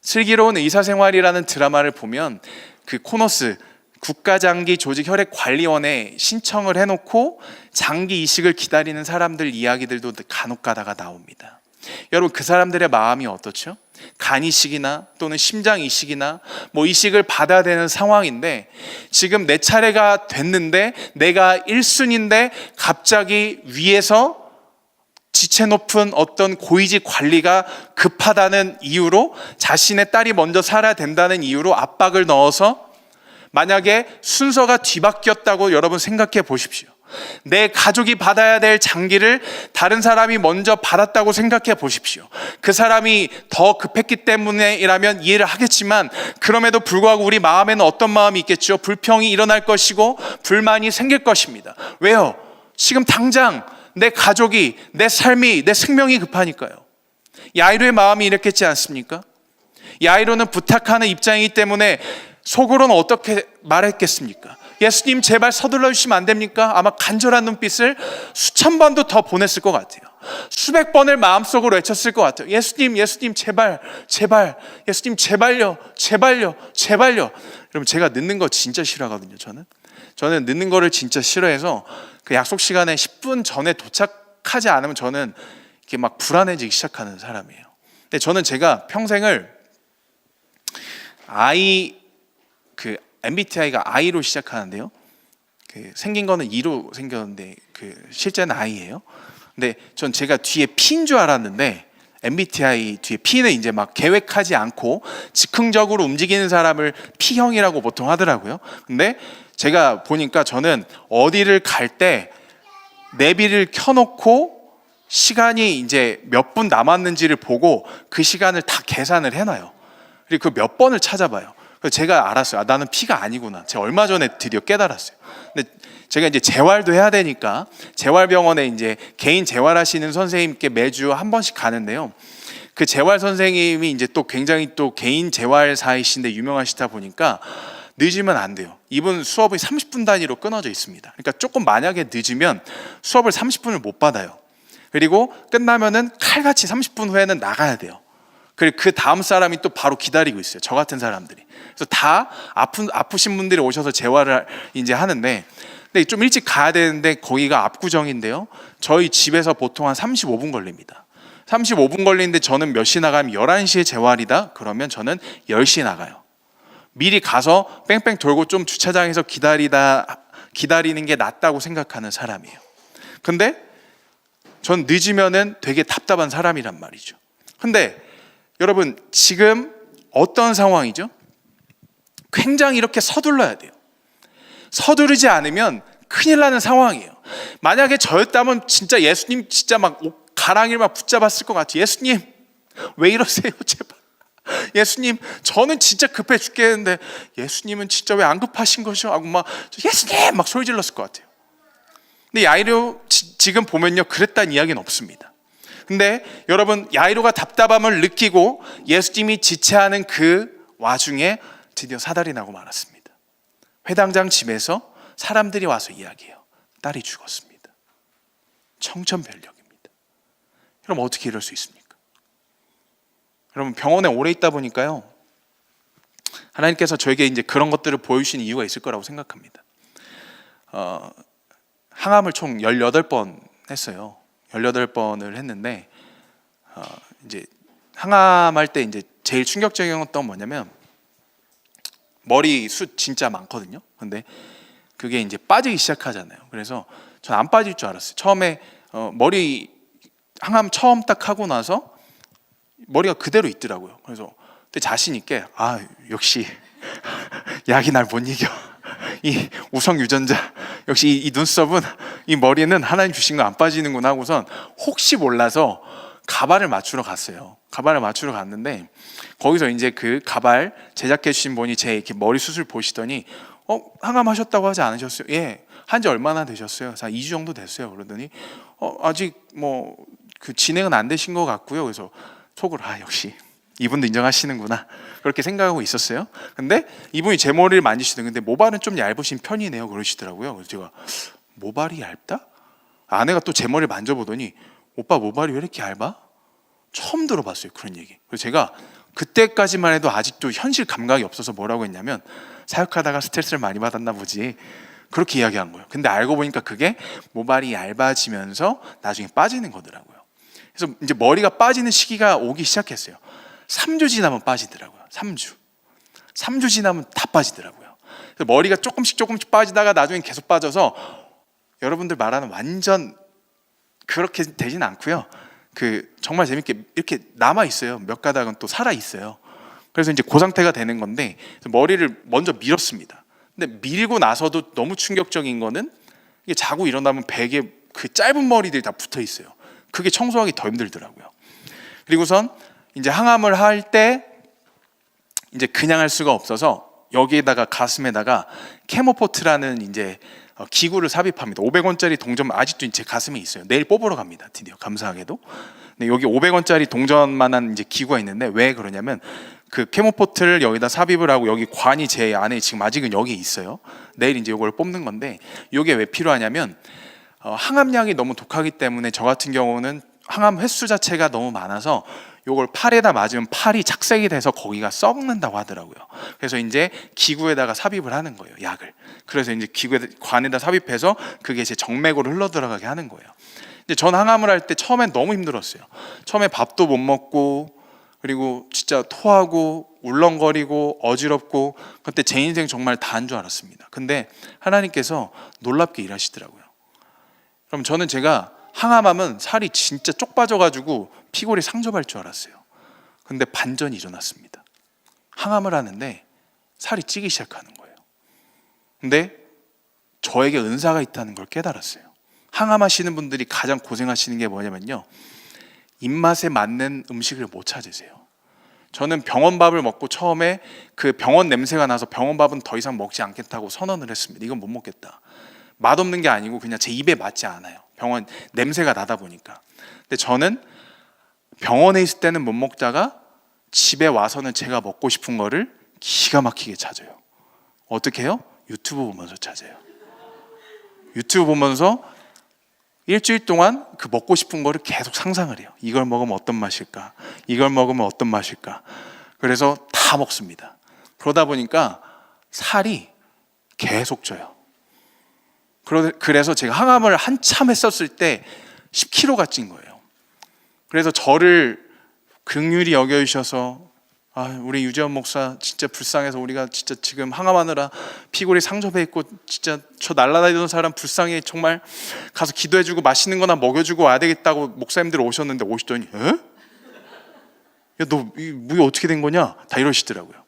슬기로운 의사생활이라는 드라마를 보면 그 코너스, 국가장기조직혈액관리원에 신청을 해놓고 장기 이식을 기다리는 사람들 이야기들도 간혹 가다가 나옵니다. 여러분, 그 사람들의 마음이 어떻죠? 간 이식이나 또는 심장 이식이나 뭐 이식을 받아야 되는 상황인데 지금 내 차례가 됐는데 내가 1순위인데 갑자기 위에서 지체 높은 어떤 고위직 관리가 급하다는 이유로 자신의 딸이 먼저 살아야 된다는 이유로 압박을 넣어서 만약에 순서가 뒤바뀌었다고 여러분 생각해 보십시오. 내 가족이 받아야 될 장기를 다른 사람이 먼저 받았다고 생각해 보십시오. 그 사람이 더 급했기 때문에라면 이해를 하겠지만 그럼에도 불구하고 우리 마음에는 어떤 마음이 있겠죠? 불평이 일어날 것이고 불만이 생길 것입니다. 왜요? 지금 당장 내 가족이, 내 삶이, 내 생명이 급하니까요. 야이로의 마음이 이랬겠지 않습니까? 야이로는 부탁하는 입장이기 때문에 속으로는 어떻게 말했겠습니까? 예수님 제발 서둘러 주시면 안 됩니까? 아마 간절한 눈빛을 수천 번도 더 보냈을 것 같아요. 수백 번을 마음속으로 외쳤을 것 같아요. 예수님 제발 예수님 제발요. 여러분, 제가 늦는 거 진짜 싫어하거든요. 저는 늦는 거를 진짜 싫어해서 그 약속 시간에 10분 전에 도착하지 않으면 저는 이렇게 막 불안해지기 시작하는 사람이에요. 근데 저는 제가 평생을 MBTI가 I로 시작하는데요. 생긴 거는 E로 생겼는데 실제는 I예요. 근데 전 제가 뒤에 P인 줄 알았는데 MBTI 뒤에 P는 이제 막 계획하지 않고 즉흥적으로 움직이는 사람을 P형이라고 보통 하더라고요. 근데 제가 보니까 저는 어디를 갈 때 내비를 켜놓고 시간이 이제 몇 분 남았는지를 보고 그 시간을 다 계산을 해놔요. 그리고 그 몇 번을 찾아봐요. 그래서 제가 알았어요. 나는 P가 아니구나. 제가 얼마 전에 드디어 깨달았어요. 근데 제가 이제 재활도 해야 되니까 재활병원에 이제 개인 재활하시는 선생님께 매주 한 번씩 가는데요. 그 재활 선생님이 이제 또 굉장히 또 개인 재활사이신데 유명하시다 보니까 늦으면 안 돼요. 이분 수업이 30분 단위로 끊어져 있습니다. 그러니까 조금 만약에 늦으면 수업을 30분을 못 받아요. 그리고 끝나면은 칼같이 30분 후에는 나가야 돼요. 그리고 그 다음 사람이 또 바로 기다리고 있어요. 저 같은 사람들이. 그래서 다 아프신 분들이 오셔서 재활을 이제 하는데, 근데 좀 일찍 가야 되는데 거기가 압구정인데요. 저희 집에서 보통 한 35분 걸립니다. 35분 걸리는데 저는 몇 시 나가면 11시에 재활이다? 그러면 저는 10시에 나가요. 미리 가서 뺑뺑 돌고 좀 주차장에서 기다리는 게 낫다고 생각하는 사람이에요. 근데 전 늦으면은 되게 답답한 사람이란 말이죠. 근데 여러분, 지금 어떤 상황이죠? 굉장히 이렇게 서둘러야 돼요. 서두르지 않으면 큰일 나는 상황이에요. 만약에 저였다면 진짜 예수님 진짜 막 가랑이를 막 붙잡았을 것 같아요. 예수님 왜 이러세요 제발. 예수님 저는 진짜 급해 죽겠는데 예수님은 진짜 왜 안 급하신 거죠? 하고 막 예수님 막 소리 질렀을 것 같아요. 근데 야이로 지금 보면요, 그랬다는 이야기는 없습니다. 근데 여러분, 야이로가 답답함을 느끼고 예수님이 지체하는 그 와중에 드디어 사달이 나고 말았습니다. 회당장 집에서 사람들이 와서 이야기해요. 딸이 죽었습니다. 청천벽력입니다. 그럼 어떻게 이럴 수 있습니까? 여러분, 병원에 오래 있다 보니까요, 하나님께서 저에게 이제 그런 것들을 보여주신 이유가 있을 거라고 생각합니다. 항암을 총 18번 했어요. 18번을 했는데 이제 항암할 때 이제 제일 충격적인 건 뭐냐면 머리 숱 진짜 많거든요. 근데 그게 이제 빠지기 시작하잖아요. 그래서 전 안 빠질 줄 알았어요. 처음에 머리 항암 처음 딱 하고 나서 머리가 그대로 있더라고요. 그래서 그때 자신 있게 역시 약이 날 못 이겨. 이 우성 유전자, 역시 이 눈썹은, 이 머리는 하나님 주신 거 안 빠지는구나 하고선 혹시 몰라서 가발을 맞추러 갔어요. 가발을 맞추러 갔는데 거기서 이제 그 가발 제작해 주신 분이 제 이렇게 머리 숱을 보시더니 항암하셨다고 하지 않으셨어요? 예, 한지 얼마나 되셨어요? 한 2주 정도 됐어요. 그러더니 아직 뭐 그 진행은 안 되신 것 같고요. 그래서 속으로 역시 이분도 인정하시는구나, 그렇게 생각하고 있었어요. 근데 이분이 제 머리를 만지시더니 근데 모발은 좀 얇으신 편이네요, 그러시더라고요. 그래서 제가 모발이 얇다? 아내가 또 제 머리를 만져보더니 오빠 모발이 왜 이렇게 얇아? 처음 들어봤어요, 그런 얘기. 그래서 제가 그때까지만 해도 아직도 현실 감각이 없어서 뭐라고 했냐면 사역하다가 스트레스를 많이 받았나 보지, 그렇게 이야기한 거예요. 근데 알고 보니까 그게 모발이 얇아지면서 나중에 빠지는 거더라고요. 그래서 이제 머리가 빠지는 시기가 오기 시작했어요. 3주 지나면 빠지더라고요. 3주 지나면 다 빠지더라고요. 그래서 머리가 조금씩 빠지다가 나중에 계속 빠져서 여러분들 말하는 완전 그렇게 되진 않고요. 정말 재밌게 이렇게 남아 있어요. 몇 가닥은 또 살아 있어요. 그래서 이제 그 상태가 되는 건데, 머리를 먼저 밀었습니다. 근데 밀고 나서도 너무 충격적인 거는 이게 자고 일어나면 베개에 그 짧은 머리들이 다 붙어 있어요. 그게 청소하기 더 힘들더라고요. 그리고선 이제 항암을 할 때 이제 그냥 할 수가 없어서 여기에다가 가슴에다가 케모포트라는 이제 기구를 삽입합니다. 500원짜리 동전 아직도 제 가슴에 있어요. 내일 뽑으러 갑니다. 드디어 감사하게도. 근데 여기 500원짜리 동전만한 이제 기구가 있는데 왜 그러냐면 그 케모포트를 여기다 삽입을 하고 여기 관이 제 안에 지금 아직은 여기 있어요. 내일 이제 이걸 뽑는 건데 이게 왜 필요하냐면 항암약이 너무 독하기 때문에 저 같은 경우는 항암 횟수 자체가 너무 많아서 요걸 팔에다 맞으면 팔이 착색이 돼서 거기가 썩는다고 하더라고요. 그래서 이제 기구에다가 삽입을 하는 거예요, 약을. 그래서 이제 기구에 관에다 삽입해서 그게 제 정맥으로 흘러 들어가게 하는 거예요. 근데 전 항암을 할 때 처음엔 너무 힘들었어요. 처음에 밥도 못 먹고 그리고 진짜 토하고 울렁거리고 어지럽고 그때 제 인생 정말 다 한 줄 알았습니다. 근데 하나님께서 놀랍게 일하시더라고요. 그럼 저는 제가 항암하면 살이 진짜 쪽 빠져가지고 피골이 상접할 줄 알았어요. 근데 반전이 일어났습니다. 항암을 하는데 살이 찌기 시작하는 거예요. 근데 저에게 은사가 있다는 걸 깨달았어요. 항암하시는 분들이 가장 고생하시는 게 뭐냐면요, 입맛에 맞는 음식을 못 찾으세요. 저는 병원 밥을 먹고 처음에 그 병원 냄새가 나서 병원 밥은 더 이상 먹지 않겠다고 선언을 했습니다. 이건 못 먹겠다. 맛없는 게 아니고 그냥 제 입에 맞지 않아요. 병원 냄새가 나다 보니까. 근데 저는 병원에 있을 때는 못 먹다가 집에 와서는 제가 먹고 싶은 거를 기가 막히게 찾아요. 어떻게 해요? 유튜브 보면서 찾아요. 유튜브 보면서 일주일 동안 그 먹고 싶은 거를 계속 상상을 해요. 이걸 먹으면 어떤 맛일까? 이걸 먹으면 어떤 맛일까? 그래서 다 먹습니다. 그러다 보니까 살이 계속 쪄요. 그래서 제가 항암을 한참 했었을 때 10kg가 찐 거예요. 그래서 저를 긍휼히 여겨주셔서 우리 유재원 목사 진짜 불쌍해서 우리가 진짜 지금 항암하느라 피골이 상접해 있고 진짜 저 날아다니던 사람 불쌍해, 정말 가서 기도해주고 맛있는 거나 먹여주고 와야 되겠다고 목사님들 오셨는데 오시더니 야, 너 이게 어떻게 된 거냐? 다 이러시더라고요.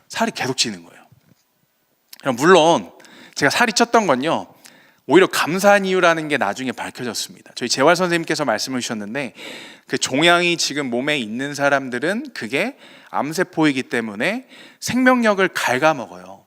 살이 계속 찌는 거예요. 물론 제가 살이 쪘던 건요, 오히려 감사한 이유라는 게 나중에 밝혀졌습니다. 저희 재활 선생님께서 말씀을 주셨는데 그 종양이 지금 몸에 있는 사람들은 그게 암세포이기 때문에 생명력을 갉아먹어요.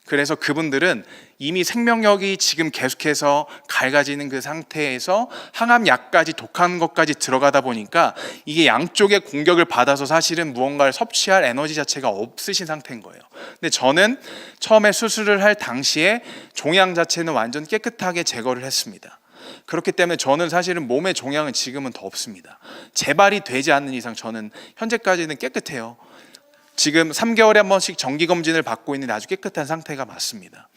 그래서 그분들은 이미 생명력이 지금 계속해서 갉아지는 그 상태에서 항암약까지 독한 것까지 들어가다 보니까 이게 양쪽의 공격을 받아서 사실은 무언가를 섭취할 에너지 자체가 없으신 상태인 거예요. 근데 저는 처음에 수술을 할 당시에 종양 자체는 완전 깨끗하게 제거를 했습니다. 그렇기 때문에 저는 사실은 몸의 종양은 지금은 더 없습니다. 재발이 되지 않는 이상 저는 현재까지는 깨끗해요. 지금 3개월에 한 번씩 정기검진을 받고 있는 아주 깨끗한 상태가 맞습니다.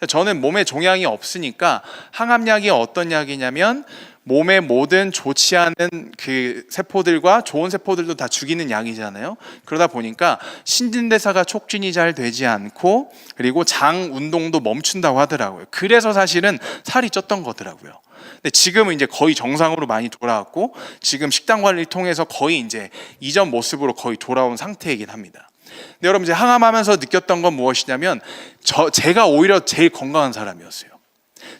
저는 몸에 종양이 없으니까 항암약이 어떤 약이냐면 몸의 모든 좋지 않은 그 세포들과 좋은 세포들도 다 죽이는 약이잖아요. 그러다 보니까 신진대사가 촉진이 잘 되지 않고 그리고 장 운동도 멈춘다고 하더라고요. 그래서 사실은 살이 쪘던 거더라고요. 근데 지금은 이제 거의 정상으로 많이 돌아왔고 지금 식단 관리를 통해서 거의 이제 이전 모습으로 거의 돌아온 상태이긴 합니다. 근데 여러분 이제 항암하면서 느꼈던 건 무엇이냐면 제가 오히려 제일 건강한 사람이었어요.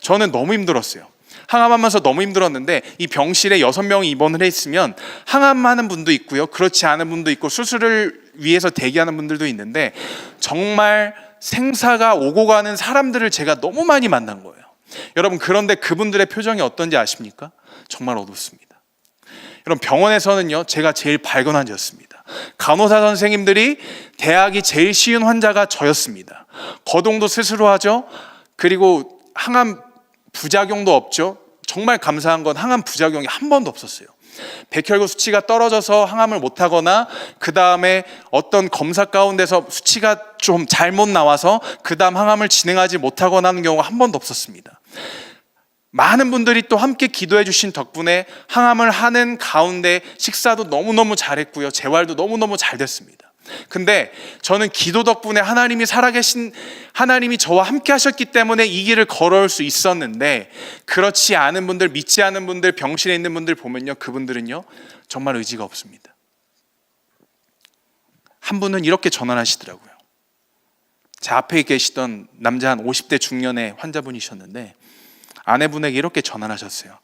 저는 너무 힘들었어요. 항암하면서 너무 힘들었는데 이 병실에 6명이 입원을 해 있으면 항암하는 분도 있고요, 그렇지 않은 분도 있고 수술을 위해서 대기하는 분들도 있는데 정말 생사가 오고 가는 사람들을 제가 너무 많이 만난 거예요. 여러분 그런데 그분들의 표정이 어떤지 아십니까? 정말 어둡습니다. 여러분 병원에서는요 제가 제일 밝은 환자였습니다. 간호사 선생님들이 대학이 제일 쉬운 환자가 저였습니다. 거동도 스스로 하죠. 그리고 항암 부작용도 없죠. 정말 감사한 건 항암 부작용이 한 번도 없었어요. 백혈구 수치가 떨어져서 항암을 못하거나 그 다음에 어떤 검사 가운데서 수치가 좀 잘못 나와서 그 다음 항암을 진행하지 못하거나 하는 경우가 한 번도 없었습니다. 많은 분들이 또 함께 기도해 주신 덕분에 항암을 하는 가운데 식사도 너무너무 잘했고요, 재활도 너무너무 잘 됐습니다. 근데 저는 기도 덕분에 하나님이 살아계신 하나님이 저와 함께 하셨기 때문에 이 길을 걸어올 수 있었는데, 그렇지 않은 분들, 믿지 않은 분들, 병실에 있는 분들 보면요, 그분들은요 정말 의지가 없습니다. 한 분은 이렇게 전환하시더라고요. 제 앞에 계시던 남자 한 50대 중년의 환자분이셨는데 아내분에게 이렇게 전환하셨어요.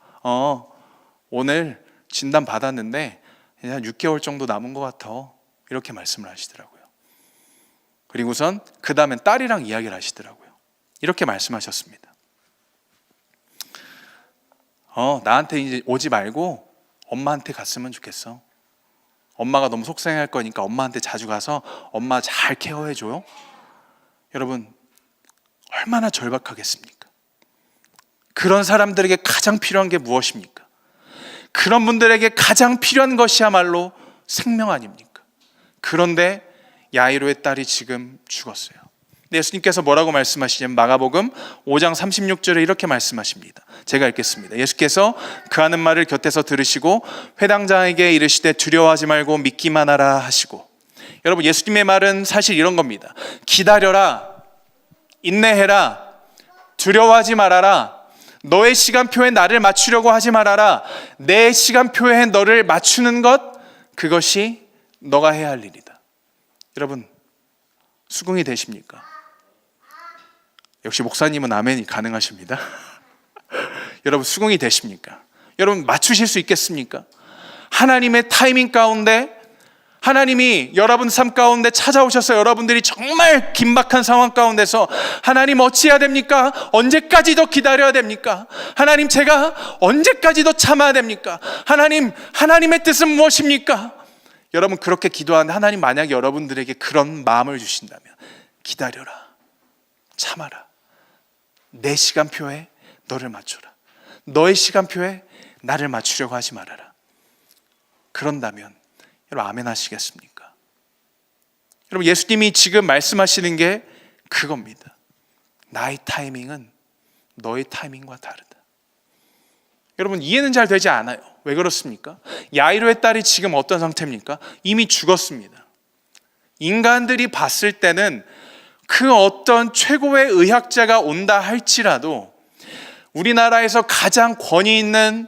오늘 진단 받았는데 한 6개월 정도 남은 것 같아, 이렇게 말씀을 하시더라고요. 그리고선 그 다음엔 딸이랑 이야기를 하시더라고요. 이렇게 말씀하셨습니다. 나한테 이제 오지 말고 엄마한테 갔으면 좋겠어. 엄마가 너무 속상해할 거니까 엄마한테 자주 가서 엄마 잘 케어해줘요. 여러분 얼마나 절박하겠습니까? 그런 사람들에게 가장 필요한 게 무엇입니까? 그런 분들에게 가장 필요한 것이야말로 생명 아닙니까? 그런데 야이로의 딸이 지금 죽었어요. 예수님께서 뭐라고 말씀하시냐면 마가복음 5장 36절에 이렇게 말씀하십니다. 제가 읽겠습니다. 예수께서 그 하는 말을 곁에서 들으시고 회당장에게 이르시되 두려워하지 말고 믿기만 하라 하시고, 여러분 예수님의 말은 사실 이런 겁니다. 기다려라, 인내해라, 두려워하지 말아라, 너의 시간표에 나를 맞추려고 하지 말아라, 내 시간표에 너를 맞추는 것, 그것이 너가 해야 할 일이다. 여러분 수긍이 되십니까? 역시 목사님은 아멘이 가능하십니다. 여러분 수긍이 되십니까? 여러분 맞추실 수 있겠습니까? 하나님의 타이밍 가운데 하나님이 여러분 삶 가운데 찾아오셔서 여러분들이 정말 긴박한 상황 가운데서 하나님 어찌해야 됩니까? 언제까지 더 기다려야 됩니까? 하나님 제가 언제까지 더 참아야 됩니까? 하나님의 뜻은 무엇입니까? 여러분 그렇게 기도하는데 하나님 만약에 여러분들에게 그런 마음을 주신다면 기다려라, 참아라, 내 시간표에 너를 맞춰라, 너의 시간표에 나를 맞추려고 하지 말아라, 그런다면 여러분 아멘 하시겠습니까? 여러분 예수님이 지금 말씀하시는 게 그겁니다. 나의 타이밍은 너의 타이밍과 다르다. 여러분 이해는 잘 되지 않아요. 왜 그렇습니까? 야이로의 딸이 지금 어떤 상태입니까? 이미 죽었습니다. 인간들이 봤을 때는 그 어떤 최고의 의학자가 온다 할지라도, 우리나라에서 가장 권위 있는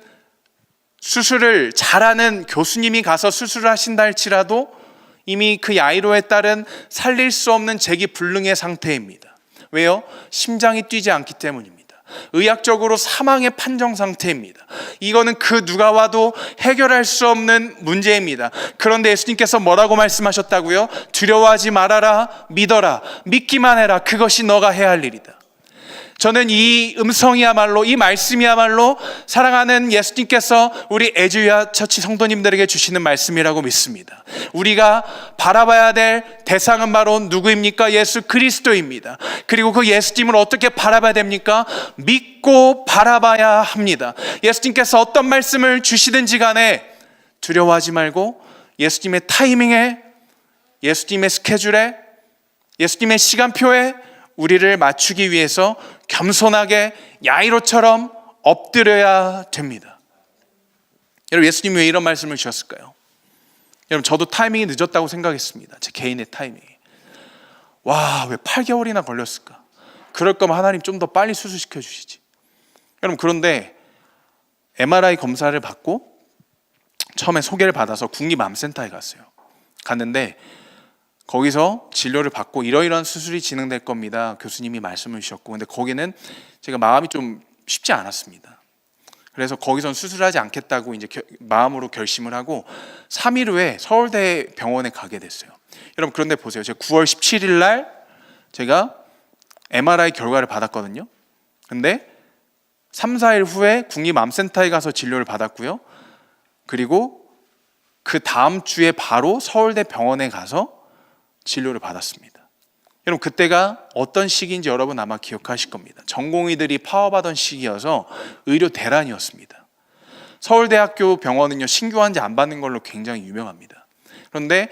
수술을 잘하는 교수님이 가서 수술을 하신다 할지라도 이미 그 야이로의 딸은 살릴 수 없는 재기불능의 상태입니다. 왜요? 심장이 뛰지 않기 때문입니다. 의학적으로 사망의 판정 상태입니다. 이거는 그 누가 와도 해결할 수 없는 문제입니다. 그런데 예수님께서 뭐라고 말씀하셨다고요? 두려워하지 말아라, 믿어라, 믿기만 해라, 그것이 너가 해야 할 일이다. 저는 이 음성이야말로, 이 말씀이야말로 사랑하는 예수님께서 우리 에즈유아 처치 성도님들에게 주시는 말씀이라고 믿습니다. 우리가 바라봐야 될 대상은 바로 누구입니까? 예수 그리스도입니다. 그리고 그 예수님을 어떻게 바라봐야 됩니까? 믿고 바라봐야 합니다. 예수님께서 어떤 말씀을 주시든지 간에 두려워하지 말고 예수님의 타이밍에, 예수님의 스케줄에, 예수님의 시간표에 우리를 맞추기 위해서 겸손하게 야이로처럼 엎드려야 됩니다. 여러분, 예수님이 왜 이런 말씀을 주셨을까요? 여러분, 저도 타이밍이 늦었다고 생각했습니다. 제 개인의 타이밍이. 와, 왜 8개월이나 걸렸을까? 그럴 거면 하나님 좀 더 빨리 수술시켜 주시지. 여러분, 그런데 MRI 검사를 받고 처음에 소개를 받아서 국립암센터에 갔는데 거기서 진료를 받고 이러이러한 수술이 진행될 겁니다. 교수님이 말씀을 주셨고, 근데 거기는 제가 마음이 좀 쉽지 않았습니다. 그래서 거기선 수술하지 않겠다고 이제 마음으로 결심을 하고 3일 후에 서울대 병원에 가게 됐어요. 여러분, 그런데 보세요. 제가 9월 17일 날 제가 MRI 결과를 받았거든요. 근데 3, 4일 후에 국립암센터에 가서 진료를 받았고요. 그리고 그 다음 주에 바로 서울대 병원에 가서 진료를 받았습니다. 여러분, 그때가 어떤 시기인지 여러분 아마 기억하실 겁니다. 전공의들이 파업하던 시기여서 의료 대란이었습니다. 서울대학교 병원은요, 신규 환자 안 받는 걸로 굉장히 유명합니다. 그런데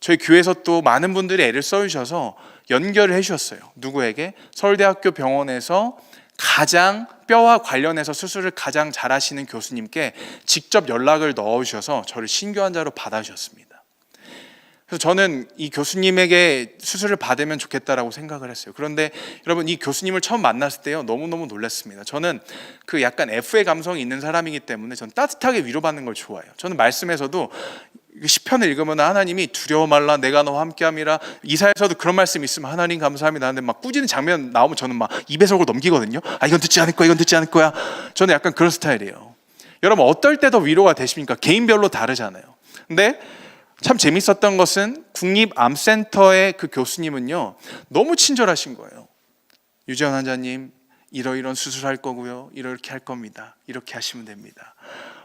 저희 교회에서 또 많은 분들이 애를 써주셔서 연결을 해주셨어요. 누구에게? 서울대학교 병원에서 가장 뼈와 관련해서 수술을 가장 잘하시는 교수님께 직접 연락을 넣어주셔서 저를 신규 환자로 받아주셨습니다. 그래서 저는 이 교수님에게 수술을 받으면 좋겠다라고 생각을 했어요. 그런데 여러분, 이 교수님을 처음 만났을 때요, 너무너무 놀랐습니다. 저는 그 약간 F의 감성이 있는 사람이기 때문에 저는 따뜻하게 위로받는 걸 좋아해요. 저는 말씀에서도 시편을 읽으면 하나님이 두려워 말라 내가 너와 함께함이라, 이사야서도 그런 말씀이 있으면 하나님 감사합니다 하는데 막 꾸짖는 장면 나오면 저는 막 입에 속을 넘기거든요. 아, 이건 듣지 않을 거야, 이건 듣지 않을 거야. 저는 약간 그런 스타일이에요. 여러분, 어떨 때 더 위로가 되십니까? 개인별로 다르잖아요. 근데 참 재밌었던 것은 국립암센터의 그 교수님은요, 너무 친절하신 거예요. 유재현 환자님, 이러이런 수술할 거고요, 이렇게 할 겁니다, 이렇게 하시면 됩니다.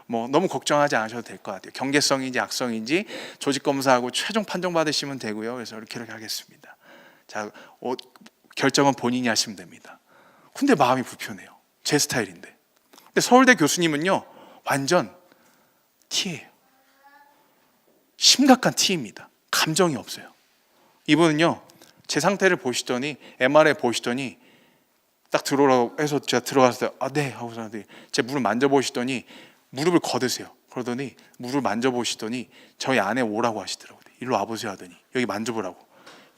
뭐 너무 걱정하지 않으셔도 될 것 같아요. 경계성인지 악성인지 조직 검사하고 최종 판정 받으시면 되고요. 그래서 이렇게 하겠습니다. 자, 결정은 본인이 하시면 됩니다. 근데 마음이 불편해요. 제 스타일인데. 근데 서울대 교수님은요, 완전 T예요. 심각한 T입니다. 감정이 없어요. 이분은요, 제 상태를 보시더니, MRI 보시더니 딱 들어오라고 해서 제가 들어갔을 때, 아, 네 하고서 제 무릎 만져보시더니 무릎을 걷으세요. 그러더니 무릎을 만져보시더니 저희 안에 오라고 하시더라고요. 일로 와보세요 하더니 여기 만져보라고.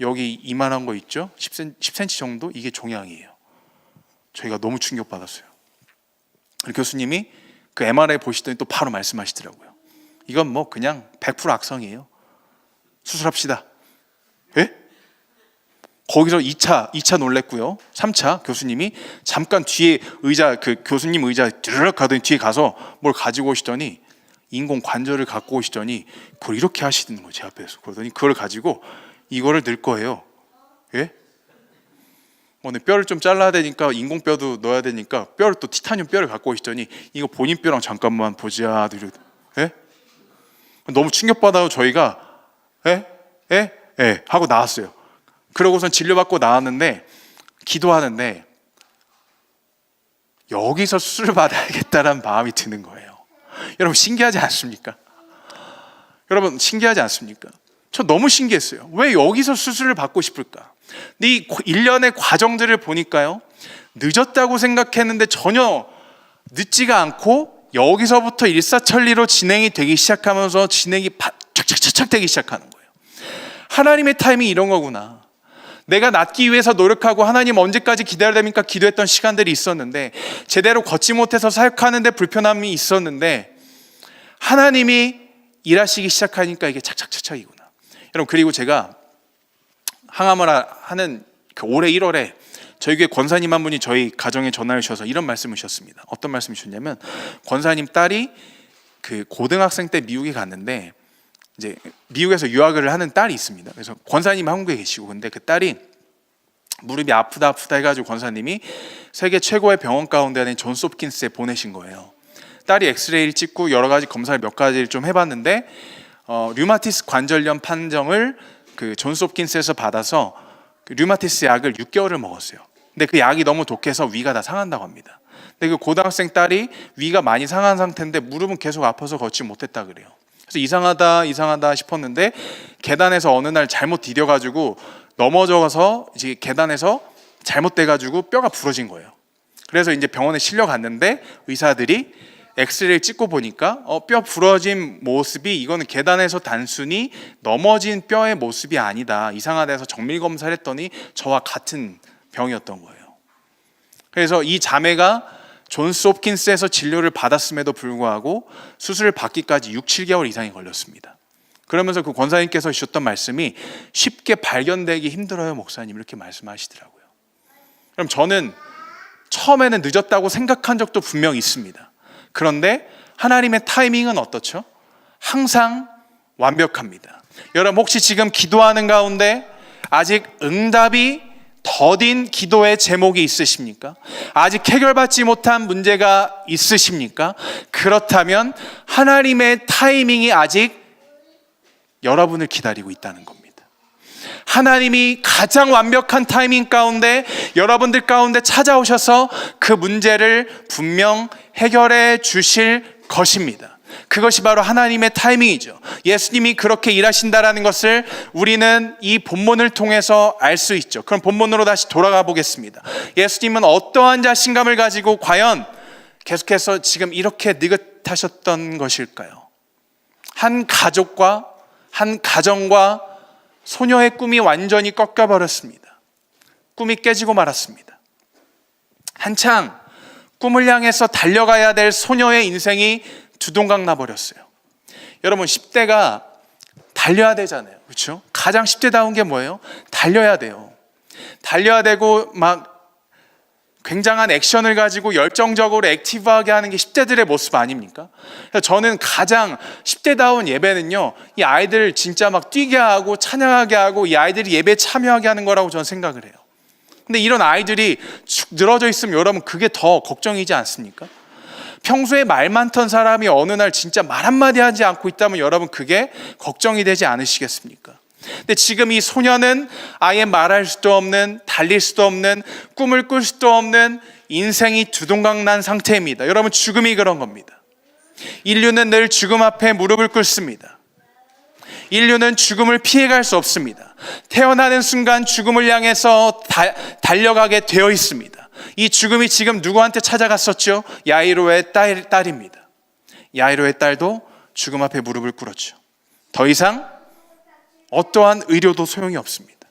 여기 이만한 거 있죠? 10cm 정도? 이게 종양이에요. 저희가 너무 충격받았어요. 교수님이 그 MRI 보시더니 또 바로 말씀하시더라고요. 이건 뭐 그냥 100% 악성이에요. 수술합시다. 예? 거기서 2차 놀랬고요. 3차 교수님이 잠깐 뒤에 의자, 그 교수님 의자 드르륵 가더니 뒤에 가서 뭘 가지고 오시더니 인공 관절을 갖고 오시더니 그걸 이렇게 하시는 거예요. 제 앞에서. 그러더니 그걸 가지고 이거를 넣을 거예요. 예? 오늘 뼈를 좀 잘라야 되니까 인공 뼈도 넣어야 되니까 뼈를 또 티타늄 뼈를 갖고 오시더니 이거 본인 뼈랑 잠깐만 보자. 예? 너무 충격받아요. 저희가 하고 나왔어요. 그러고선 진료받고 나왔는데 기도하는데 여기서 수술을 받아야겠다는 마음이 드는 거예요. 여러분, 신기하지 않습니까? 여러분, 신기하지 않습니까? 저 너무 신기했어요. 왜 여기서 수술을 받고 싶을까? 근데 이 일련의 과정들을 보니까요, 늦었다고 생각했는데 전혀 늦지가 않고 여기서부터 일사천리로 진행이 되기 시작하면서 진행이 착착착착 되기 시작하는 거예요. 하나님의 타이밍이 이런 거구나. 내가 낫기 위해서 노력하고 하나님 언제까지 기다려야 됩니까? 기도했던 시간들이 있었는데 제대로 걷지 못해서 사역하는데 불편함이 있었는데 하나님이 일하시기 시작하니까 이게 착착착착이구나. 여러분, 그리고 제가 항암을 하는 그 올해 1월에 저희 교회 권사님 한 분이 저희 가정에 전화를 주셔서 이런 말씀을 주셨습니다. 어떤 말씀을 주셨냐면, 권사님 딸이 그 고등학생 때 미국에 갔는데 이제 미국에서 유학을 하는 딸이 있습니다. 그래서 권사님 한국에 계시고, 근데 그 딸이 무릎이 아프다 해가지고 권사님이 세계 최고의 병원 가운데 하나인 존스 홉킨스에 보내신 거예요. 딸이 엑스레이를 찍고 여러 가지 검사를 몇 가지를 좀 해봤는데 류마티스 관절염 판정을 그 존스 홉킨스에서 받아서 그 류마티스 약을 6개월을 먹었어요. 근데 그 약이 너무 독해서 위가 다 상한다고 합니다. 근데 그 고등학생 딸이 위가 많이 상한 상태인데 무릎은 계속 아파서 걷지 못했다 그래요. 그래서 이상하다 싶었는데 계단에서 어느 날 잘못 디뎌가지고 넘어져서 이제 계단에서 잘못돼가지고 뼈가 부러진 거예요. 그래서 이제 병원에 실려갔는데 의사들이 엑스레이를 찍고 보니까 뼈 부러진 모습이 이거는 계단에서 단순히 넘어진 뼈의 모습이 아니다. 이상하다 해서 정밀 검사를 했더니 저와 같은 병이었던 거예요. 그래서 이 자매가 존스 홉킨스에서 진료를 받았음에도 불구하고 수술을 받기까지 6-7개월 이상이 걸렸습니다. 그러면서 그 권사님께서 주셨던 말씀이 쉽게 발견되기 힘들어요 목사님, 이렇게 말씀하시더라고요. 그럼 저는 처음에는 늦었다고 생각한 적도 분명히 있습니다. 그런데 하나님의 타이밍은 어떻죠? 항상 완벽합니다. 여러분 혹시 지금 기도하는 가운데 아직 응답이 더딘 기도의 제목이 있으십니까? 아직 해결받지 못한 문제가 있으십니까? 그렇다면 하나님의 타이밍이 아직 여러분을 기다리고 있다는 겁니다. 하나님이 가장 완벽한 타이밍 가운데 여러분들 가운데 찾아오셔서 그 문제를 분명 해결해 주실 것입니다. 그것이 바로 하나님의 타이밍이죠. 예수님이 그렇게 일하신다라는 것을 우리는 이 본문을 통해서 알 수 있죠. 그럼 본문으로 다시 돌아가 보겠습니다. 예수님은 어떠한 자신감을 가지고 과연 계속해서 지금 이렇게 느긋하셨던 것일까요? 한 가족과 한 가정과 소녀의 꿈이 완전히 꺾여버렸습니다. 꿈이 깨지고 말았습니다. 한창 꿈을 향해서 달려가야 될 소녀의 인생이 두동강 나버렸어요. 여러분 10대가 달려야 되잖아요. 그렇죠? 가장 10대다운 게 뭐예요? 달려야 돼요. 달려야 되고 막 굉장한 액션을 가지고 열정적으로 액티브하게 하는 게 10대들의 모습 아닙니까? 그래서 저는 가장 10대다운 예배는요, 이 아이들을 진짜 막 뛰게 하고 찬양하게 하고 이 아이들이 예배에 참여하게 하는 거라고 저는 생각을 해요. 근데 이런 아이들이 축 늘어져 있으면 여러분 그게 더 걱정이지 않습니까? 평소에 말 많던 사람이 어느 날 진짜 말 한마디 하지 않고 있다면 여러분 그게 걱정이 되지 않으시겠습니까? 근데 지금 이 소녀는 아예 말할 수도 없는, 달릴 수도 없는, 꿈을 꿀 수도 없는 인생이 두동강 난 상태입니다. 여러분 죽음이 그런 겁니다. 인류는 늘 죽음 앞에 무릎을 꿇습니다. 인류는 죽음을 피해갈 수 없습니다. 태어나는 순간 죽음을 향해서 달려가게 되어 있습니다. 이 죽음이 지금 누구한테 찾아갔었죠? 야이로의 딸입니다. 야이로의 딸도 죽음 앞에 무릎을 꿇었죠. 더 이상 어떠한 의료도 소용이 없습니다.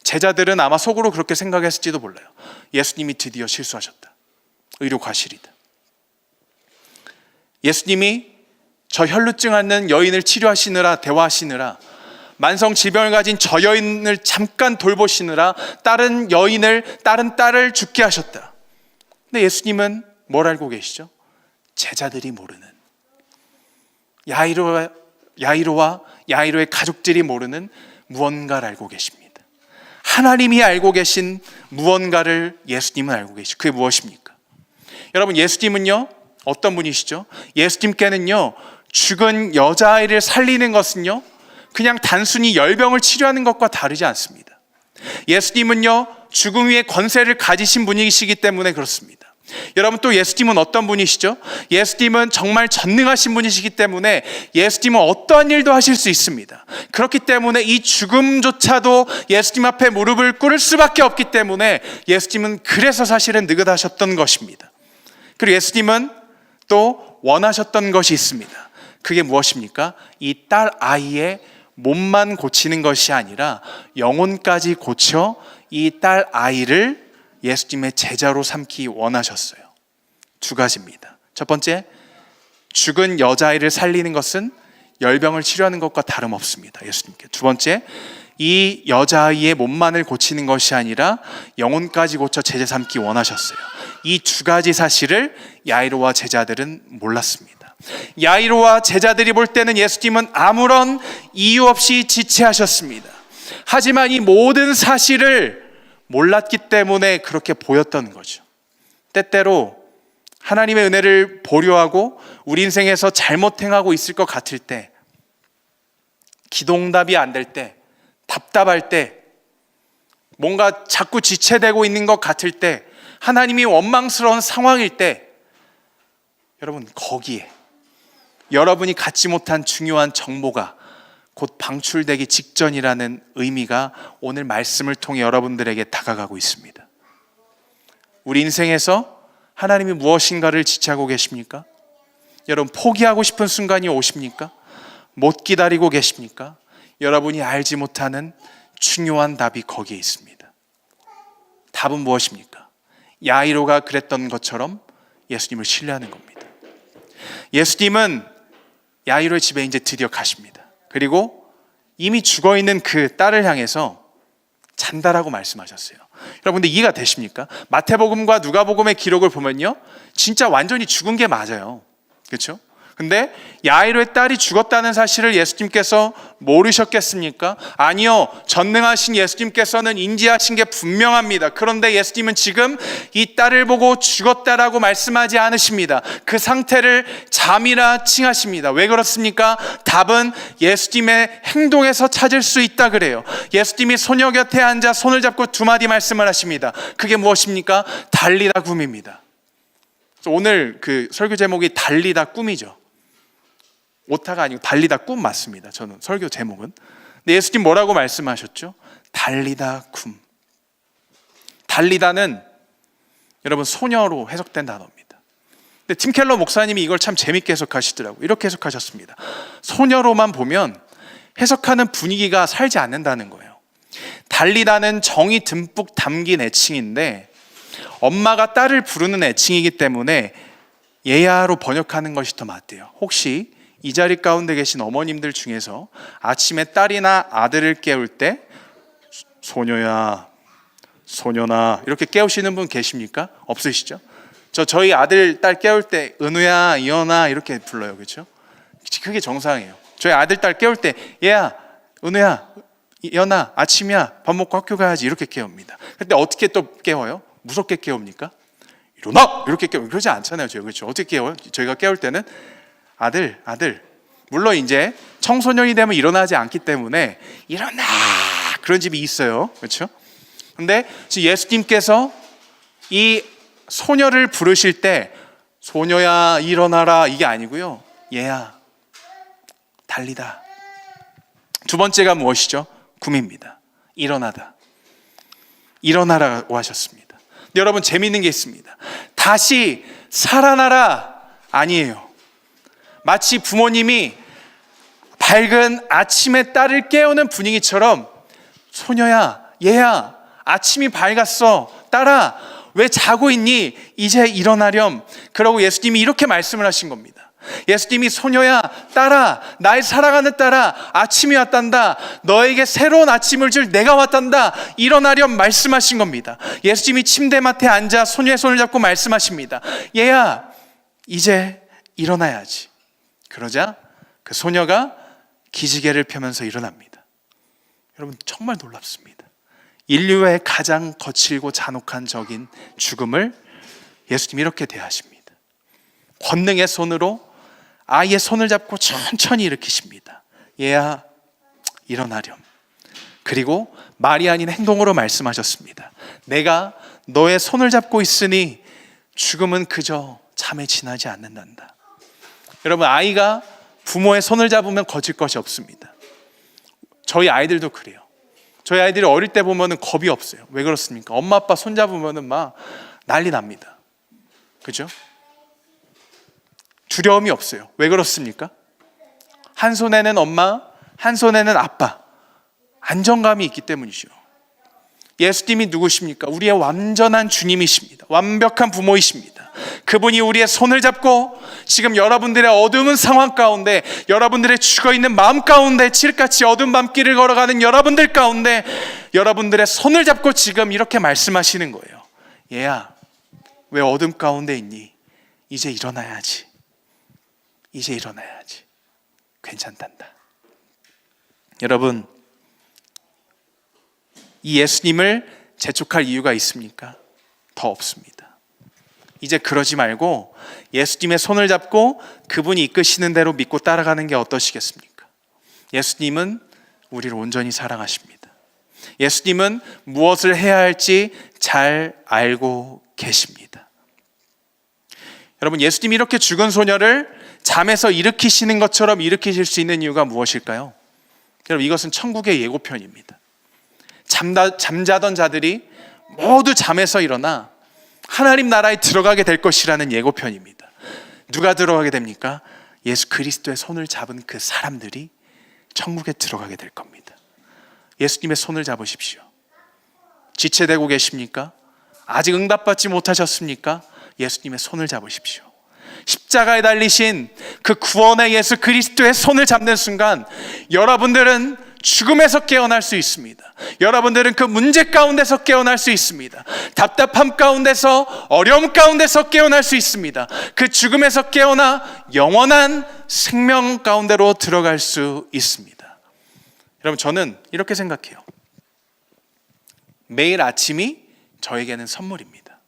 제자들은 아마 속으로 그렇게 생각했을지도 몰라요. 예수님이 드디어 실수하셨다. 의료 과실이다. 예수님이 저 혈루증 앓는 여인을 치료하시느라, 대화하시느라, 만성 질병을 가진 저 여인을 잠깐 돌보시느라 다른 딸을 죽게 하셨다. 근데 예수님은 뭘 알고 계시죠? 제자들이 모르는, 야이로와 야이로의 가족들이 모르는 무언가를 알고 계십니다. 하나님이 알고 계신 무언가를 예수님은 알고 계시죠. 그게 무엇입니까? 여러분 예수님은요 어떤 분이시죠? 예수님께는요 죽은 여자아이를 살리는 것은요 그냥 단순히 열병을 치료하는 것과 다르지 않습니다. 예수님은요 죽음 위에 권세를 가지신 분이시기 때문에 그렇습니다. 여러분 또 예수님은 어떤 분이시죠? 예수님은 정말 전능하신 분이시기 때문에 예수님은 어떠한 일도 하실 수 있습니다. 그렇기 때문에 이 죽음조차도 예수님 앞에 무릎을 꿇을 수밖에 없기 때문에 예수님은 그래서 사실은 느긋하셨던 것입니다. 그리고 예수님은 또 원하셨던 것이 있습니다. 그게 무엇입니까? 이 딸 아이의 몸만 고치는 것이 아니라 영혼까지 고쳐 이 딸 아이를 예수님의 제자로 삼기 원하셨어요. 두 가지입니다. 첫 번째, 죽은 여자아이를 살리는 것은 열병을 치료하는 것과 다름없습니다. 예수님께. 두 번째, 이 여자아이의 몸만을 고치는 것이 아니라 영혼까지 고쳐 제자 삼기 원하셨어요. 이 두 가지 사실을 야이로와 제자들은 몰랐습니다. 야이로와 제자들이 볼 때는 예수님은 아무런 이유 없이 지체하셨습니다. 하지만 이 모든 사실을 몰랐기 때문에 그렇게 보였던 거죠. 때때로 하나님의 은혜를 보려하고 우리 인생에서 잘못 행하고 있을 것 같을 때, 기도응답이 안 될 때, 답답할 때, 뭔가 자꾸 지체되고 있는 것 같을 때, 하나님이 원망스러운 상황일 때, 여러분 거기에 여러분이 갖지 못한 중요한 정보가 곧 방출되기 직전이라는 의미가 오늘 말씀을 통해 여러분들에게 다가가고 있습니다. 우리 인생에서 하나님이 무엇인가를 지체하고 계십니까? 여러분 포기하고 싶은 순간이 오십니까? 못 기다리고 계십니까? 여러분이 알지 못하는 중요한 답이 거기에 있습니다. 답은 무엇입니까? 야이로가 그랬던 것처럼 예수님을 신뢰하는 겁니다. 예수님은 야이로의 집에 이제 드디어 가십니다. 그리고 이미 죽어있는 그 딸을 향해서 잔다라고 말씀하셨어요. 여러분들 이해가 되십니까? 마태복음과 누가복음의 기록을 보면요, 진짜 완전히 죽은 게 맞아요. 그렇죠? 근데 야이로의 딸이 죽었다는 사실을 예수님께서 모르셨겠습니까? 아니요, 전능하신 예수님께서는 인지하신 게 분명합니다. 그런데 예수님은 지금 이 딸을 보고 죽었다라고 말씀하지 않으십니다. 그 상태를 잠이라 칭하십니다. 왜 그렇습니까? 답은 예수님의 행동에서 찾을 수 있다 그래요. 예수님이 소녀 곁에 앉아 손을 잡고 두 마디 말씀을 하십니다. 그게 무엇입니까? 달리다 굼입니다. 오늘 그 설교 제목이 달리다 굼이죠. 오타가 아니고 달리다 굼 맞습니다. 저는 설교 제목은. 근데 예수님 뭐라고 말씀하셨죠? 달리다 굼. 달리다는 여러분 소녀로 해석된 단어입니다. 근데 팀 켈러 목사님이 이걸 참 재밌게 해석하시더라고요. 이렇게 해석하셨습니다. 소녀로만 보면 해석하는 분위기가 살지 않는다는 거예요. 달리다는 정이 듬뿍 담긴 애칭인데 엄마가 딸을 부르는 애칭이기 때문에 얘야로 번역하는 것이 더 맞대요. 혹시 이 자리 가운데 계신 어머님들 중에서 아침에 딸이나 아들을 깨울 때 소녀야, 소녀나 이렇게 깨우시는 분 계십니까? 없으시죠? 저희 아들, 딸 깨울 때 은우야, 이현아 이렇게 불러요. 그렇죠? 그게 정상이에요. 저희 아들, 딸 깨울 때 얘야, 은우야, 이현아, 아침이야, 밥 먹고 학교 가야지 이렇게 깨웁니다. 근데 어떻게 또 깨워요? 무섭게 깨웁니까? 일어나! 이렇게 깨워. 그러지 않잖아요. 저희. 그렇죠? 어떻게 깨워요? 저희가 깨울 때는 아들. 물론 이제 청소년이 되면 일어나지 않기 때문에 일어나! 그런 집이 있어요. 그렇죠? 근데 지금 예수님께서 이 소녀를 부르실 때 소녀야 일어나라 이게 아니고요. 얘야 달리다. 두 번째가 무엇이죠? 굼입니다. 일어나다. 일어나라고 하셨습니다. 근데 여러분 재미있는 게 있습니다. 다시 살아나라 아니에요. 마치 부모님이 밝은 아침에 딸을 깨우는 분위기처럼 소녀야, 얘야, 아침이 밝았어. 딸아, 왜 자고 있니? 이제 일어나렴. 그러고 예수님이 이렇게 말씀을 하신 겁니다. 예수님이 소녀야, 딸아, 나의 사랑하는 딸아, 아침이 왔단다. 너에게 새로운 아침을 줄 내가 왔단다. 일어나렴 말씀하신 겁니다. 예수님이 침대맡에 앉아 소녀의 손을 잡고 말씀하십니다. 얘야, 이제 일어나야지. 그러자 그 소녀가 기지개를 펴면서 일어납니다. 여러분 정말 놀랍습니다. 인류의 가장 거칠고 잔혹한 적인 죽음을 예수님이 이렇게 대하십니다. 권능의 손으로 아이의 손을 잡고 천천히 일으키십니다. 얘야 일어나렴. 그리고 말이 아닌 행동으로 말씀하셨습니다. 내가 너의 손을 잡고 있으니 죽음은 그저 잠에 지나지 않는단다. 여러분 아이가 부모의 손을 잡으면 거칠 것이 없습니다. 저희 아이들도 그래요. 저희 아이들이 어릴 때 보면은 겁이 없어요. 왜 그렇습니까? 엄마 아빠 손 잡으면은 막 난리 납니다. 그죠? 두려움이 없어요. 왜 그렇습니까? 한 손에는 엄마, 한 손에는 아빠. 안정감이 있기 때문이죠. 예수님이 누구십니까? 우리의 완전한 주님이십니다. 완벽한 부모이십니다. 그분이 우리의 손을 잡고 지금 여러분들의 어두운 상황 가운데, 여러분들의 죽어있는 마음 가운데, 칠흑같이 어두운 밤길을 걸어가는 여러분들 가운데 여러분들의 손을 잡고 지금 이렇게 말씀하시는 거예요. 얘야, 왜 어둠 가운데 있니? 이제 일어나야지. 이제 일어나야지. 괜찮단다. 여러분, 이 예수님을 재촉할 이유가 있습니까? 더 없습니다. 이제 그러지 말고 예수님의 손을 잡고 그분이 이끄시는 대로 믿고 따라가는 게 어떠시겠습니까? 예수님은 우리를 온전히 사랑하십니다. 예수님은 무엇을 해야 할지 잘 알고 계십니다. 여러분, 예수님이 이렇게 죽은 소녀를 잠에서 일으키시는 것처럼 일으키실 수 있는 이유가 무엇일까요? 여러분, 이것은 천국의 예고편입니다. 잠자던 자들이 모두 잠에서 일어나 하나님 나라에 들어가게 될 것이라는 예고편입니다. 누가 들어가게 됩니까? 예수 그리스도의 손을 잡은 그 사람들이 천국에 들어가게 될 겁니다. 예수님의 손을 잡으십시오. 지체되고 계십니까? 아직 응답받지 못하셨습니까? 예수님의 손을 잡으십시오. 십자가에 달리신 그 구원의 예수 그리스도의 손을 잡는 순간 여러분들은 죽음에서 깨어날 수 있습니다. 여러분들은 그 문제 가운데서 깨어날 수 있습니다. 답답함 가운데서, 어려움 가운데서 깨어날 수 있습니다. 그 죽음에서 깨어나 영원한 생명 가운데로 들어갈 수 있습니다. 여러분, 저는 이렇게 생각해요. 매일 아침이 저에게는 선물입니다.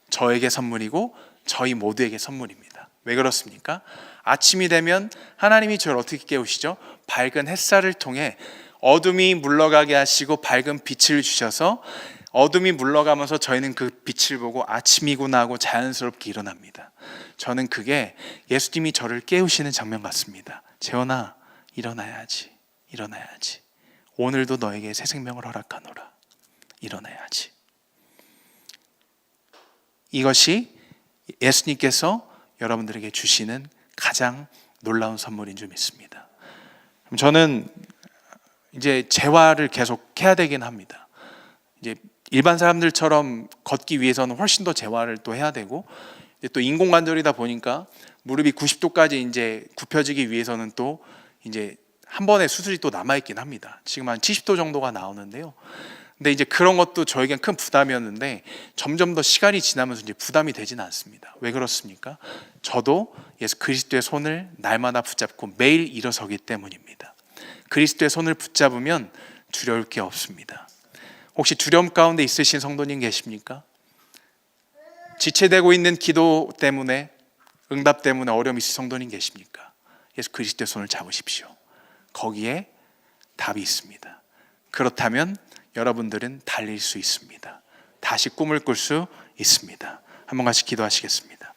저에게 선물이고 저희 모두에게 선물입니다. 왜 그렇습니까? 아침이 되면 하나님이 저를 어떻게 깨우시죠? 밝은 햇살을 통해 어둠이 물러가게 하시고 밝은 빛을 주셔서 어둠이 물러가면서 저희는 그 빛을 보고 아침이구나 하고 자연스럽게 일어납니다. 저는 그게 예수님이 저를 깨우시는 장면 같습니다. 재원아, 일어나야지. 일어나야지. 오늘도 너에게 새 생명을 허락하노라. 일어나야지. 이것이 예수님께서 여러분들에게 주시는 가장 놀라운 선물인 줄 믿습니다. 저는 이제 재활을 계속 해야 되긴 합니다. 이제 일반 사람들처럼 걷기 위해서는 훨씬 더 재활을 또 해야 되고, 또 인공관절이다 보니까 무릎이 90도까지 이제 굽혀지기 위해서는 또 이제 한 번의 수술이 또 남아 있긴 합니다. 지금 한 70도 정도가 나오는데요. 근데 이제 그런 것도 저에겐 큰 부담이었는데 점점 더 시간이 지나면서 이제 부담이 되지는 않습니다. 왜 그렇습니까? 저도 예수 그리스도의 손을 날마다 붙잡고 매일 일어서기 때문입니다. 그리스도의 손을 붙잡으면 두려울 게 없습니다. 혹시 두려움 가운데 있으신 성도님 계십니까? 지체되고 있는 기도 때문에, 응답 때문에 어려움이 있으신 성도님 계십니까? 예수 그리스도의 손을 잡으십시오. 거기에 답이 있습니다. 그렇다면 여러분들은 달릴 수 있습니다. 다시 꿈을 꿀 수 있습니다. 한번 같이 기도하시겠습니다.